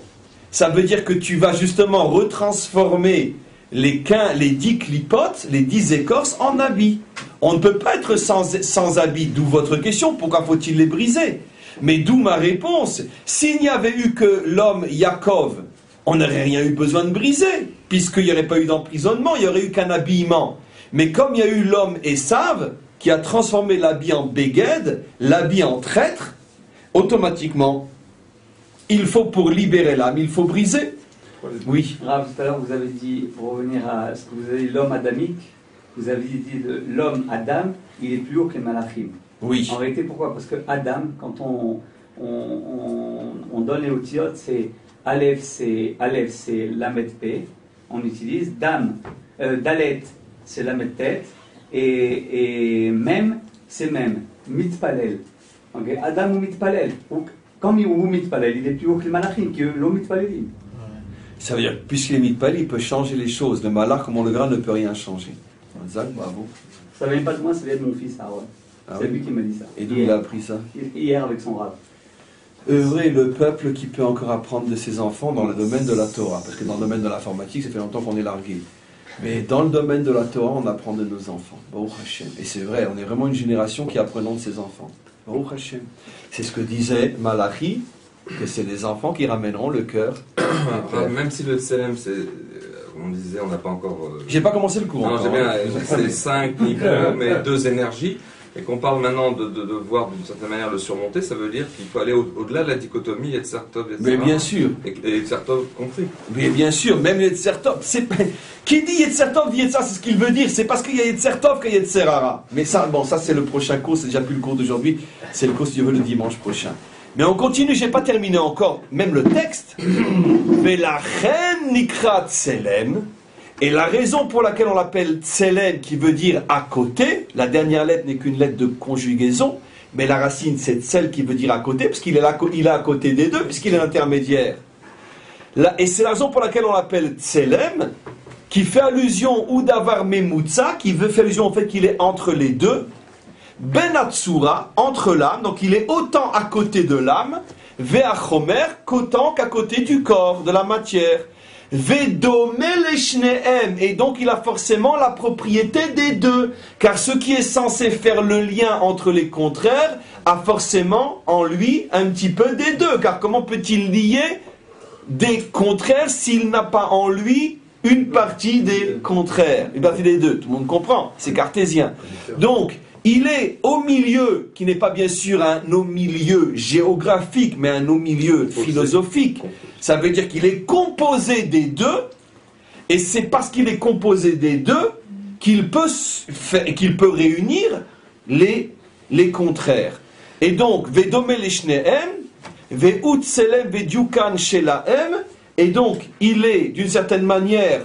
Ça veut dire que tu vas justement retransformer les 10 clipotes, les 10 écorces en habits. On ne peut pas être sans habits, d'où votre question, pourquoi faut-il les briser? Mais d'où ma réponse, s'il n'y avait eu que l'homme Yaakov, on n'aurait rien eu besoin de briser, puisqu'il n'y aurait pas eu d'emprisonnement, il n'y aurait eu qu'un habillement. Mais comme il y a eu l'homme Esav, qui a transformé l'habit en beged, l'habit en traître, automatiquement, il faut pour libérer l'âme, il faut briser. Oui. Rav, tout à l'heure vous avez dit, pour revenir à ce que vous avez dit, l'homme adamique, vous avez dit l'homme Adam, il est plus haut que les malachim. Oui. En réalité, pourquoi? Parce que Adam, quand on donne les outils, c'est Aleph, c'est Lamet P, on utilise Dam, Dalet, c'est Lamet tête, et Mem, c'est Mem, Mitpalel. Okay? Adam ou Mitpalel. Quand ou Mitpalel, il est plus haut que les malachim, que l'homme Mitpalelim. Ça veut dire, puisqu'il est mitpalel, il peut changer les choses. Le malach, comme on le verra, ne peut rien changer. Zach, bravo. Ça vient pas de moi, ça vient de mon fils Aaron. C'est lui qui m'a dit ça. Et d'où il a appris ça? Hier avec son rab. Heureux est le peuple qui peut encore apprendre de ses enfants dans le domaine de la Torah. Parce que dans le domaine de l'informatique, ça fait longtemps qu'on est largué. Mais dans le domaine de la Torah, on apprend de nos enfants. Baruch Hashem. Et c'est vrai, on est vraiment une génération qui apprenons de ses enfants. Baruch Hashem. C'est ce que disait Malachi, que c'est les enfants qui ramèneront le cœur. Même si le Tselem, c'est, on disait, on n'a pas encore... J'ai pas commencé le cours Non, encore. j'ai bien, c'est 5 niveaux, mais 2 énergies. Et qu'on parle maintenant de voir d'une certaine manière le surmonter, ça veut dire qu'il faut aller au-delà de la dichotomie Yetzertov, etc. Mais bien sûr. Et Yetzertov compris. Mais bien sûr, même Yetzertov. Qui dit Yetzertov dit Yetzerara, c'est ce qu'il veut dire. C'est parce qu'il y a Yetzertov qu'il y a Yetzerara. Mais ça, bon, ça c'est le prochain cours, c'est déjà plus le cours d'aujourd'hui. C'est le cours, si Dieu veut, le dimanche prochain. Mais on continue, j'ai pas terminé encore, même le texte. Velachen Veken Nikra Tselem, et la raison pour laquelle on l'appelle Tselem, qui veut dire à côté, la dernière lettre n'est qu'une lettre de conjugaison, mais la racine c'est Tsel qui veut dire à côté, parce qu'il est, il est à côté des deux, puisqu'il est l'intermédiaire. Et c'est la raison pour laquelle on l'appelle Tselem, qui fait allusion ou d'avar memutza, qui veut faire allusion au fait qu'il est entre les deux, ben atsura, entre l'âme, donc il est autant à côté de l'âme, ve'achomer, qu'autant qu'à côté du corps, de la matière. Ve'dome leshnehem, et donc il a forcément la propriété des deux, car ce qui est censé faire le lien entre les contraires a forcément en lui un petit peu des deux, car comment peut-il lier des contraires s'il n'a pas en lui une partie des contraires, une partie des deux? Tout le monde comprend, c'est cartésien. Donc, il est au milieu, qui n'est pas bien sûr un au-milieu géographique, mais un au-milieu philosophique. Ça veut dire qu'il est composé des deux, et c'est parce qu'il est composé des deux qu'il peut réunir les contraires. Et donc, Vedome leshnehem, Ve'ut selem ve'diukan shelahem, et donc, il est d'une certaine manière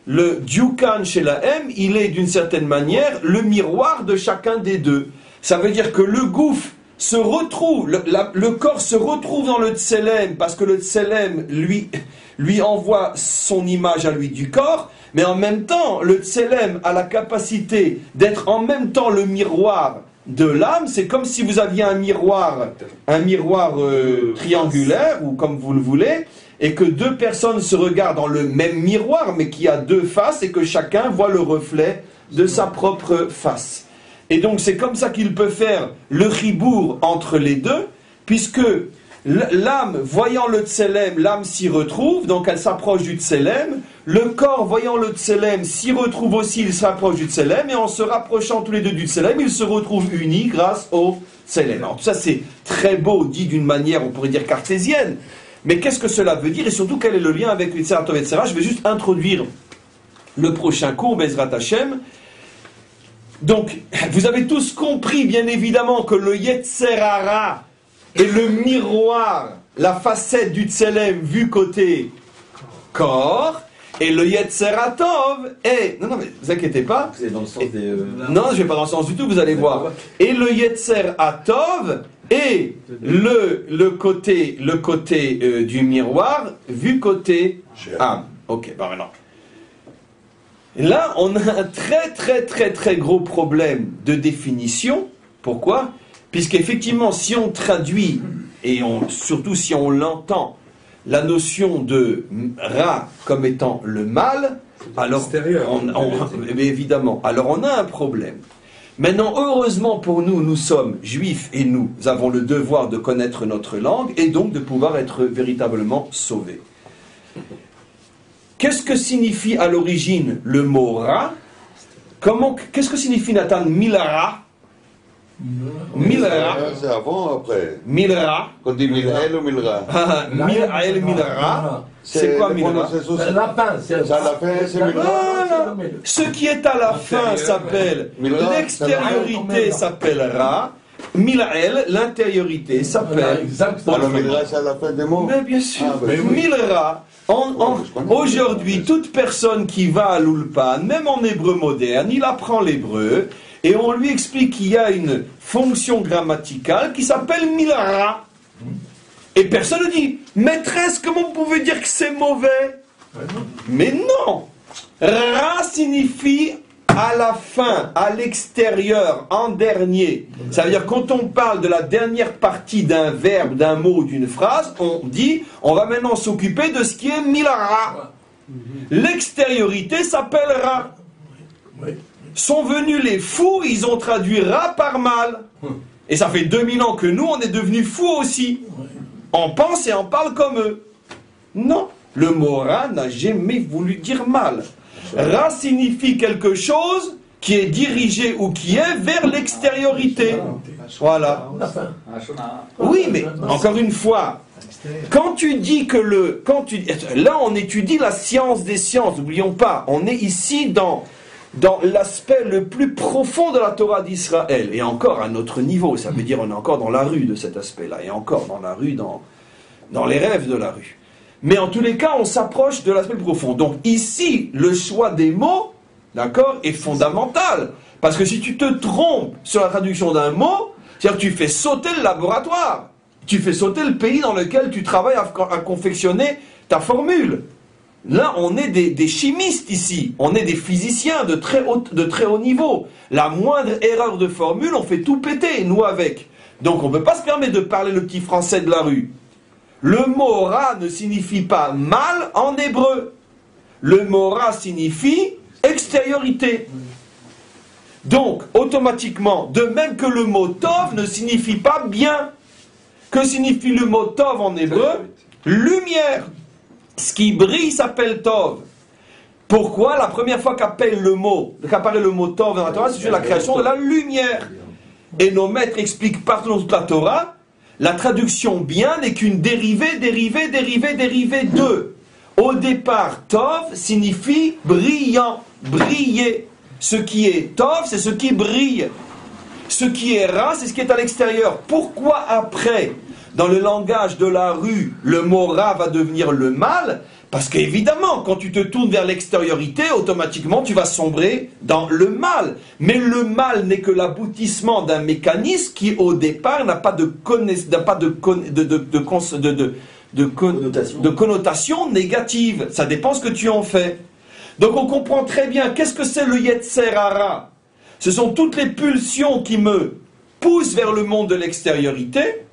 le diukan shelahem, il est d'une certaine manière le miroir de chacun des deux. Ça veut dire que le gouffre se retrouve, le corps se retrouve dans le tselem, parce que le tselem lui envoie son image à lui du corps, mais en même temps, le tselem a la capacité d'être en même temps le miroir de l'âme. C'est comme si vous aviez un miroir triangulaire, ou comme vous le voulez, et que deux personnes se regardent dans le même miroir, mais qui a deux faces, et que chacun voit le reflet de sa propre face. Et donc c'est comme ça qu'il peut faire le chibour entre les deux, puisque l'âme, voyant le tselem, l'âme s'y retrouve, donc elle s'approche du tselem, le corps, voyant le tselem, s'y retrouve aussi, il s'approche du tselem, et en se rapprochant tous les deux du tselem, ils se retrouvent unis grâce au tselem. Alors tout ça c'est très beau, dit d'une manière, on pourrait dire cartésienne, mais qu'est-ce que cela veut dire, et surtout quel est le lien avec le Tzara Tov et Tzara? Je vais juste introduire le prochain cours, Bezrat Hashem. Donc, vous avez tous compris, bien évidemment, que le Yetzer Hara est le miroir, la facette du Tselem vue côté corps, et le Yetzer Tov est... Non, mais vous inquiétez pas. C'est dans le sens des... Non, je ne vais pas dans le sens du tout, vous allez voir. Et le Yetzer Tov est le côté du miroir vu côté âme. Ok, bah maintenant. Là, on a un très gros problème de définition. Pourquoi? Puisqu'effectivement, si on traduit, et surtout si on l'entend, la notion de Ra comme étant le mal, alors évidemment, alors on a un problème. Maintenant, heureusement pour nous, nous sommes juifs et nous avons le devoir de connaître notre langue et donc de pouvoir être véritablement sauvés. Qu'est-ce que signifie à l'origine le mot Ra? Qu'est-ce que signifie Nathan Milra? Milra. C'est avant ou après? Milra. Quand on dit Milrael ou Milra? Milrael, Milra. C'est quoi Milra? C'est la fin. C'est à la fin, c'est Milra. Ce qui est à la fin s'appelle l'extériorité s'appelle Ra. Milrael, l'intériorité s'appelle. Exactement. Alors Milra, c'est à la fin des mots? Mais bien sûr. Ah, ben oui. Milra. Aujourd'hui, toute personne qui va à l'Ulpan, même en hébreu moderne, il apprend l'hébreu et on lui explique qu'il y a une fonction grammaticale qui s'appelle Milra. Et personne ne dit, maîtresse, comment vous pouvez dire que c'est mauvais? Mais non! Ra signifie à la fin, à l'extérieur, en dernier. Ça veut dire quand on parle de la dernière partie d'un verbe, d'un mot, d'une phrase, on dit, on va maintenant s'occuper de ce qui est Milra. L'extériorité s'appelle Ra. Sont venus les fous, ils ont traduit Ra par mal. Et ça fait 2000 ans que nous, on est devenus fous aussi. On pense et on parle comme eux. Non, le mot Ra n'a jamais voulu dire mal. Ra signifie quelque chose qui est dirigé ou qui est vers l'extériorité. Voilà. Oui, mais encore une fois, quand tu dis que là on étudie la science des sciences, n'oublions pas, on est ici dans l'aspect le plus profond de la Torah d'Israël, et encore à notre niveau, ça veut dire on est encore dans la rue de cet aspect-là, et encore dans la rue, dans les rêves de la rue. Mais en tous les cas, on s'approche de l'aspect profond. Donc ici, le choix des mots, d'accord, est fondamental. Parce que si tu te trompes sur la traduction d'un mot, c'est-à-dire que tu fais sauter le laboratoire. Tu fais sauter le pays dans lequel tu travailles à confectionner ta formule. Là, on est des chimistes ici. On est des physiciens de très haut niveau. La moindre erreur de formule, on fait tout péter, nous, avec. Donc, on ne peut pas se permettre de parler le petit français de la rue. Le mot « ra » ne signifie pas « mal » en hébreu. Le mot « ra » signifie « extériorité ». Donc, automatiquement, de même que le mot « tov » ne signifie pas « bien ». Que signifie le mot « tov » en hébreu? Lumière. Ce qui brille s'appelle Tov. Pourquoi? La première fois qu'apparaît le mot Tov dans la Torah, c'est sur la création de la lumière. Et nos maîtres expliquent partout dans toute la Torah, la traduction bien n'est qu'une dérivée de. Au départ, Tov signifie brillant, briller. Ce qui est Tov, c'est ce qui brille. Ce qui est Ra, c'est ce qui est à l'extérieur. Pourquoi après, dans le langage de la rue, le mot Ra va devenir le mal? Parce qu'évidemment, quand tu te tournes vers l'extériorité, automatiquement tu vas sombrer dans le mal. Mais le mal n'est que l'aboutissement d'un mécanisme qui, au départ, n'a pas de connotation négative. Ça dépend ce que tu en fais. Donc on comprend très bien, qu'est-ce que c'est le Yetzer Hara? Ce sont toutes les pulsions qui me poussent vers le monde de l'extériorité,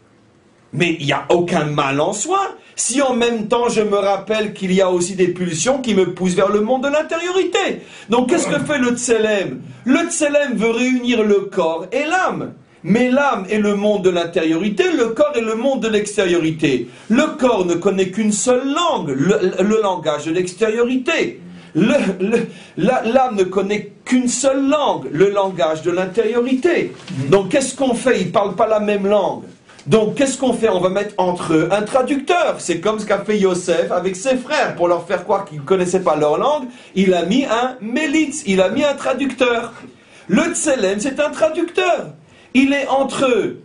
mais il n'y a aucun mal en soi, si en même temps je me rappelle qu'il y a aussi des pulsions qui me poussent vers le monde de l'intériorité. Donc qu'est-ce que fait le Tselem? Le Tselem veut réunir le corps et l'âme. Mais l'âme est le monde de l'intériorité, le corps est le monde de l'extériorité. Le corps ne connaît qu'une seule langue, le langage de l'extériorité. L'âme ne connaît qu'une seule langue, le langage de l'intériorité. Donc qu'est-ce qu'on fait? Ils ne parlent pas la même langue. Donc qu'est-ce qu'on fait? On va mettre entre eux un traducteur. C'est comme ce qu'a fait Yosef avec ses frères. Pour leur faire croire qu'ils ne connaissaient pas leur langue, il a mis un mélitz, il a mis un traducteur. Le Tselem, c'est un traducteur. Il est entre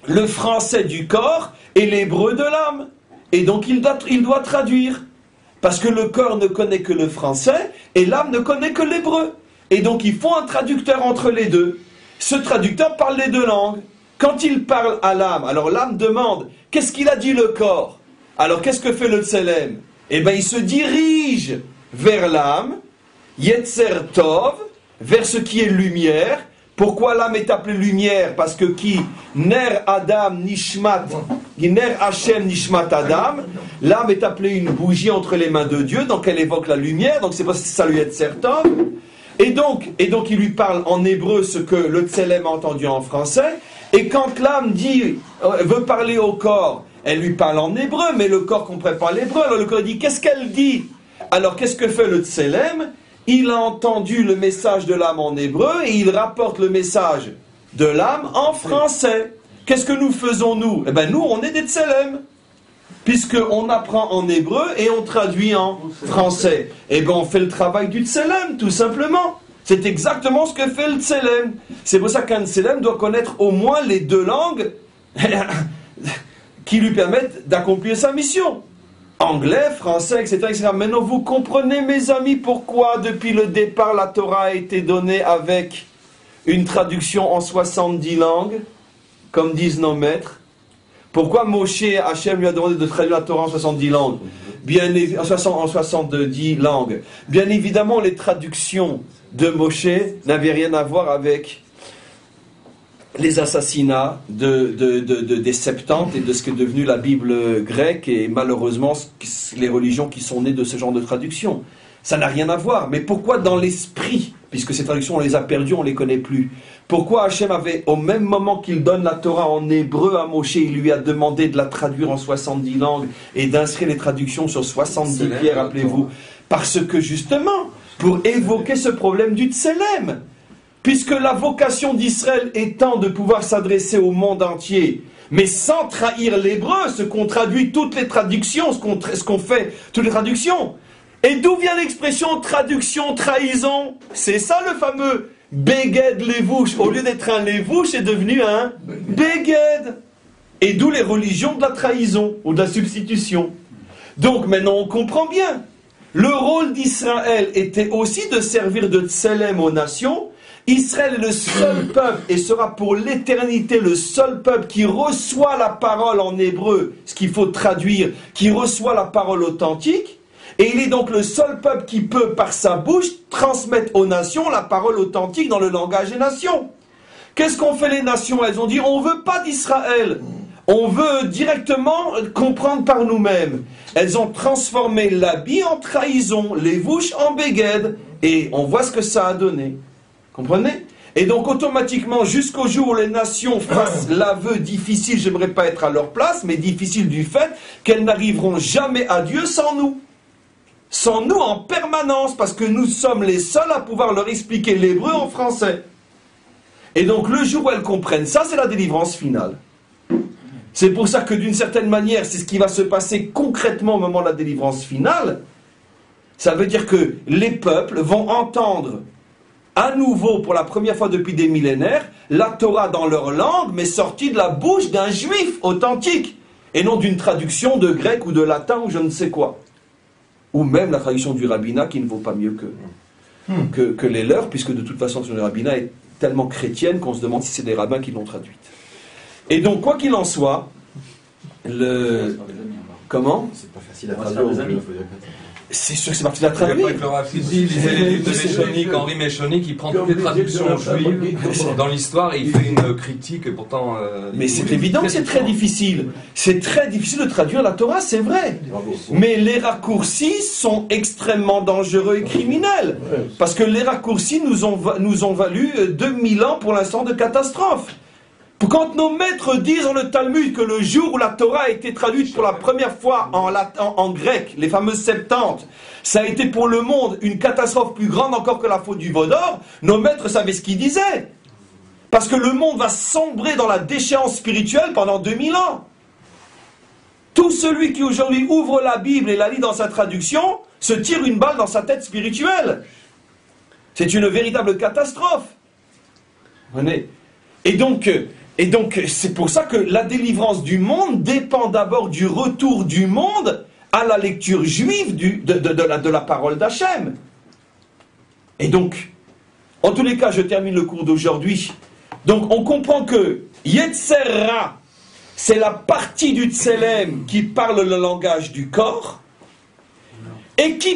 le français du corps et l'hébreu de l'âme. Et donc il doit traduire. Parce que le corps ne connaît que le français et l'âme ne connaît que l'hébreu. Et donc il faut un traducteur entre les deux. Ce traducteur parle les deux langues. Quand il parle à l'âme, alors l'âme demande, qu'est-ce qu'il a dit le corps? Alors qu'est-ce que fait le Tselem? Eh bien il se dirige vers l'âme, Yetzer Tov, vers ce qui est lumière. Pourquoi l'âme est appelée lumière? Parce que qui? Ner Adam Nishmat, Ner Hashem Nishmat Adam. L'âme est appelée une bougie entre les mains de Dieu, donc elle évoque la lumière, donc c'est parce que ça lui est Tov. Et donc il lui parle en hébreu ce que le Tselem a entendu en français. Et quand l'âme veut parler au corps, elle lui parle en hébreu, mais le corps ne comprend pas l'hébreu. Alors le corps dit, qu'est-ce qu'elle dit? Alors qu'est-ce que fait le Tselem? Il a entendu le message de l'âme en hébreu et il rapporte le message de l'âme en français. Qu'est-ce que nous faisons nous? Eh bien nous, on est des Tselem. Puisqu'on apprend en hébreu et on traduit en français. Eh bien on fait le travail du Tselem, tout simplement. C'est exactement ce que fait le Tselem. C'est pour ça qu'un Tselem doit connaître au moins les deux langues qui lui permettent d'accomplir sa mission. Anglais, français, etc., etc. Maintenant, vous comprenez, mes amis, pourquoi depuis le départ la Torah a été donnée avec une traduction en 70 langues, comme disent nos maîtres. Pourquoi Moshe, Hachem lui a demandé de traduire la Torah en 70 langues, en 70 langues. Bien évidemment, les traductions de Moshe n'avaient rien à voir avec les assassinats des Septante et de ce qu'est devenu la Bible grecque et malheureusement les religions qui sont nées de ce genre de traduction. Ça n'a rien à voir. Mais pourquoi dans l'esprit, puisque ces traductions on les a perdues, on ne les connaît plus, pourquoi Hachem avait, au même moment qu'il donne la Torah en hébreu à Moshe, il lui a demandé de la traduire en 70 langues et d'inscrire les traductions sur 70 pierres, rappelez-vous? Parce que justement, pour évoquer ce problème du Tselem, puisque la vocation d'Israël étant de pouvoir s'adresser au monde entier, mais sans trahir l'hébreu, ce qu'on traduit toutes les traductions, ce qu'on fait toutes les traductions. Et d'où vient l'expression traduction, trahison? C'est ça le fameux Beged Levouche. Au lieu d'être un Levouche, c'est devenu un Beged. Et d'où les religions de la trahison ou de la substitution. Donc maintenant on comprend bien. Le rôle d'Israël était aussi de servir de Tselem aux nations. Israël est le seul peuple et sera pour l'éternité le seul peuple qui reçoit la parole en hébreu, ce qu'il faut traduire, qui reçoit la parole authentique. Et il est donc le seul peuple qui peut, par sa bouche, transmettre aux nations la parole authentique dans le langage des nations. Qu'est-ce qu'ont fait les nations? Elles ont dit, on ne veut pas d'Israël. On veut directement comprendre par nous-mêmes. Elles ont transformé l'habit en trahison, les bouches en béguedes. Et on voit ce que ça a donné. Comprenez? Et donc automatiquement, jusqu'au jour où les nations fassent l'aveu difficile, j'aimerais pas être à leur place, mais difficile du fait qu'elles n'arriveront jamais à Dieu sans nous. Sans nous en permanence, parce que nous sommes les seuls à pouvoir leur expliquer l'hébreu en français. Et donc le jour où elles comprennent ça, c'est la délivrance finale. C'est pour ça que d'une certaine manière, c'est ce qui va se passer concrètement au moment de la délivrance finale. Ça veut dire que les peuples vont entendre à nouveau, pour la première fois depuis des millénaires, la Torah dans leur langue, mais sortie de la bouche d'un juif authentique, et non d'une traduction de grec ou de latin ou je ne sais quoi. Ou même la traduction du rabbinat qui ne vaut pas mieux que les leurs, puisque de toute façon, le rabbinat est tellement chrétienne qu'on se demande si c'est des rabbins qui l'ont traduite. Et donc, quoi qu'il en soit, Comment? C'est pas facile à traduire. C'est sûr que c'est parti de la traduire. Avec le Rafidi, il lisait les livres de Méchonique, Henri Méchonique, il prend toutes les traductions juives dans l'histoire et il fait une critique, et pourtant... Mais c'est évident que c'est très difficile. C'est très difficile de traduire la Torah, c'est vrai. Mais les raccourcis sont extrêmement dangereux et criminels. Parce que les raccourcis nous ont valu 2000 ans pour l'instant de catastrophe. Quand nos maîtres disent dans le Talmud que le jour où la Torah a été traduite pour la première fois en grec, les fameuses Septante, ça a été pour le monde une catastrophe plus grande encore que la faute du veau d'or, nos maîtres savaient ce qu'ils disaient. Parce que le monde va sombrer dans la déchéance spirituelle pendant 2000 ans. Tout celui qui aujourd'hui ouvre la Bible et la lit dans sa traduction, se tire une balle dans sa tête spirituelle. C'est une véritable catastrophe. Vous voyez ? Et donc, c'est pour ça que la délivrance du monde dépend d'abord du retour du monde à la lecture juive de la parole d'Hachem. Et donc, en tous les cas, je termine le cours d'aujourd'hui. Donc, on comprend que Yetzer Ra, c'est la partie du Tselem qui parle le langage du corps, et qui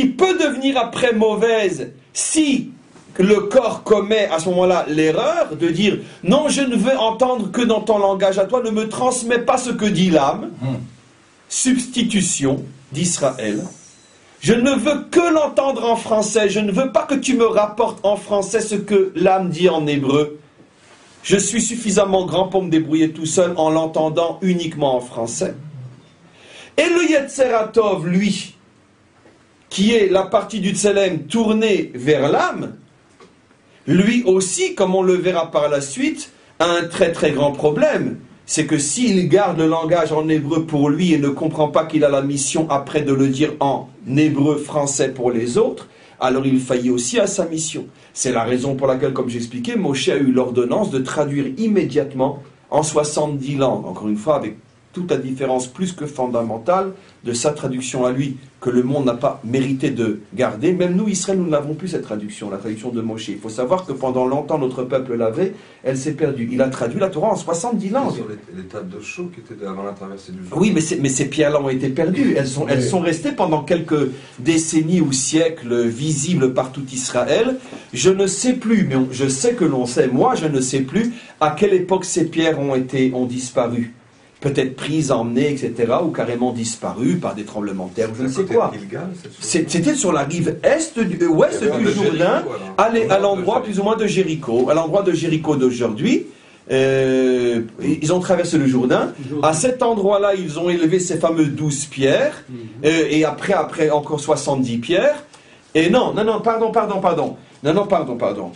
peut devenir après mauvaise si le corps commet à ce moment-là l'erreur de dire « Non, je ne veux entendre que dans ton langage à toi, ne me transmets pas ce que dit l'âme. » Substitution d'Israël. Je ne veux que l'entendre en français, je ne veux pas que tu me rapportes en français ce que l'âme dit en hébreu. Je suis suffisamment grand pour me débrouiller tout seul en l'entendant uniquement en français. Et le Yetzer Hatov, lui, qui est la partie du Tselem tournée vers l'âme, lui aussi, comme on le verra par la suite, a un très très grand problème. C'est que s'il garde le langage en hébreu pour lui et ne comprend pas qu'il a la mission après de le dire en hébreu français pour les autres, alors il faillit aussi à sa mission. C'est la raison pour laquelle, comme j'expliquais, Moshe a eu l'ordonnance de traduire immédiatement en 70 langues. Encore une fois, avec toute la différence plus que fondamentale de sa traduction à lui, que le monde n'a pas mérité de garder. Même nous, Israël, nous n'avons plus cette traduction, la traduction de Moshe. Il faut savoir que pendant longtemps, notre peuple l'avait, elle s'est perdue. Il a traduit la Torah en 70 langues. Sur les tables de chaux qui étaient avant la traversée du Jourdain. Oui, mais ces pierres-là ont été perdues. Elles sont restées pendant quelques décennies ou siècles visibles par tout Israël. Je ne sais plus, mais je sais que l'on sait, moi je ne sais plus à quelle époque ces pierres ont disparu. Peut-être prises, emmenées, etc., ou carrément disparues par des tremblements de terre, je ne sais quoi. C'était sur la rive ouest du Jourdain, à l'endroit plus ou moins de Jéricho, à l'endroit de Jéricho d'aujourd'hui. Ils ont traversé le Jourdain. À cet endroit-là, ils ont élevé ces fameuses 12 pierres, et après encore 70 pierres. Et pardon.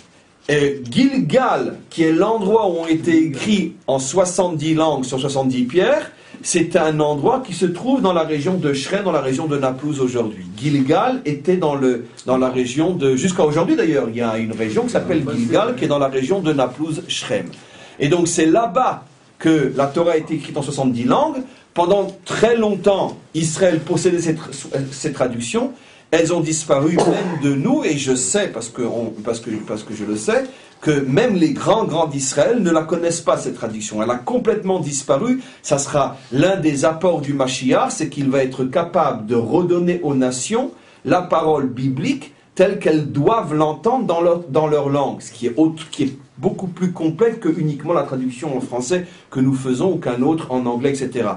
Gilgal, qui est l'endroit où ont été écrits en 70 langues sur 70 pierres, c'est un endroit qui se trouve dans la région de Shrem, dans la région de Naplouse aujourd'hui. Gilgal était dans la région de... Jusqu'à aujourd'hui d'ailleurs, il y a une région qui s'appelle Gilgal, qui est dans la région de Naplouse, Shrem. Et donc c'est là-bas que la Torah a été écrite en 70 langues, pendant très longtemps, Israël possédait ces traductions. Elles ont disparu même de nous, et je sais, parce que je le sais, que même les grands d'Israël ne la connaissent pas, cette traduction. Elle a complètement disparu. Ça sera l'un des apports du Mashiach, c'est qu'il va être capable de redonner aux nations la parole biblique telle qu'elles doivent l'entendre dans leur langue, ce qui est beaucoup plus complexe que uniquement la traduction en français que nous faisons ou qu'un autre en anglais, etc.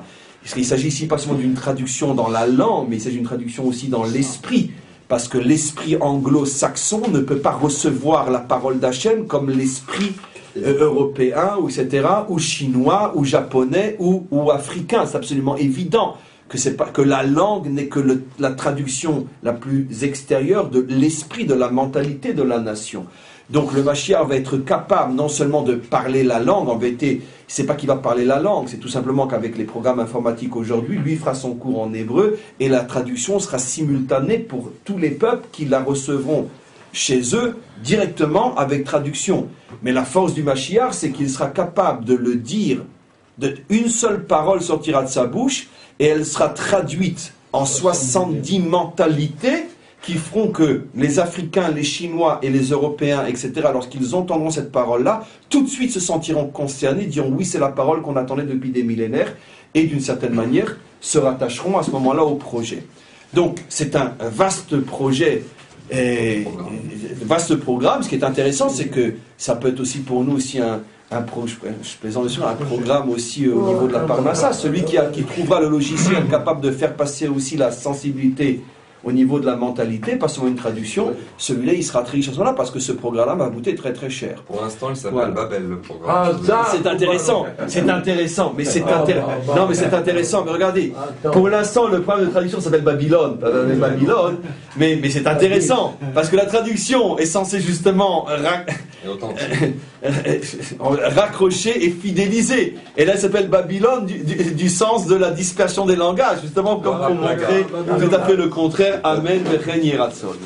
Il s'agit ici pas seulement d'une traduction dans la langue, mais il s'agit d'une traduction aussi dans l'esprit. Parce que l'esprit anglo-saxon ne peut pas recevoir la parole d'Hachem comme l'esprit européen, ou etc., ou chinois, ou japonais, ou africain. C'est absolument évident que la langue n'est que la traduction la plus extérieure de l'esprit, de la mentalité de la nation. Donc le Mashiach va être capable non seulement de parler la langue, en vérité, c'est pas qu'il va parler la langue, c'est tout simplement qu'avec les programmes informatiques aujourd'hui, lui fera son cours en hébreu et la traduction sera simultanée pour tous les peuples qui la recevront chez eux directement avec traduction. Mais la force du Mashiach, c'est qu'il sera capable de le dire, une seule parole sortira de sa bouche et elle sera traduite en 70 mentalités qui feront que les Africains, les Chinois et les Européens, etc., lorsqu'ils entendront cette parole-là, tout de suite se sentiront concernés, diront oui, c'est la parole qu'on attendait depuis des millénaires, et d'une certaine manière se rattacheront à ce moment-là au projet. Donc c'est un vaste projet, vaste programme. Ce qui est intéressant, c'est que ça peut être aussi pour nous aussi un programme aussi au niveau de la Parnassa, celui qui trouvera le logiciel capable de faire passer aussi la sensibilité au niveau de la mentalité, pas seulement une traduction, celui-là il sera très riche à ce moment-là parce que ce programme-là va coûter très très cher. Pour l'instant il s'appelle Babel le programme. C'est intéressant, mais c'est intéressant, mais regardez, pour l'instant le programme de traduction s'appelle Babylone, mais c'est intéressant, parce que la traduction est censée justement raccrocher et fidéliser, et là elle s'appelle Babylone du sens de la dispersion des langages, justement comme pour montrer tout à fait le contraire. Amen, Vechen Yeratzon.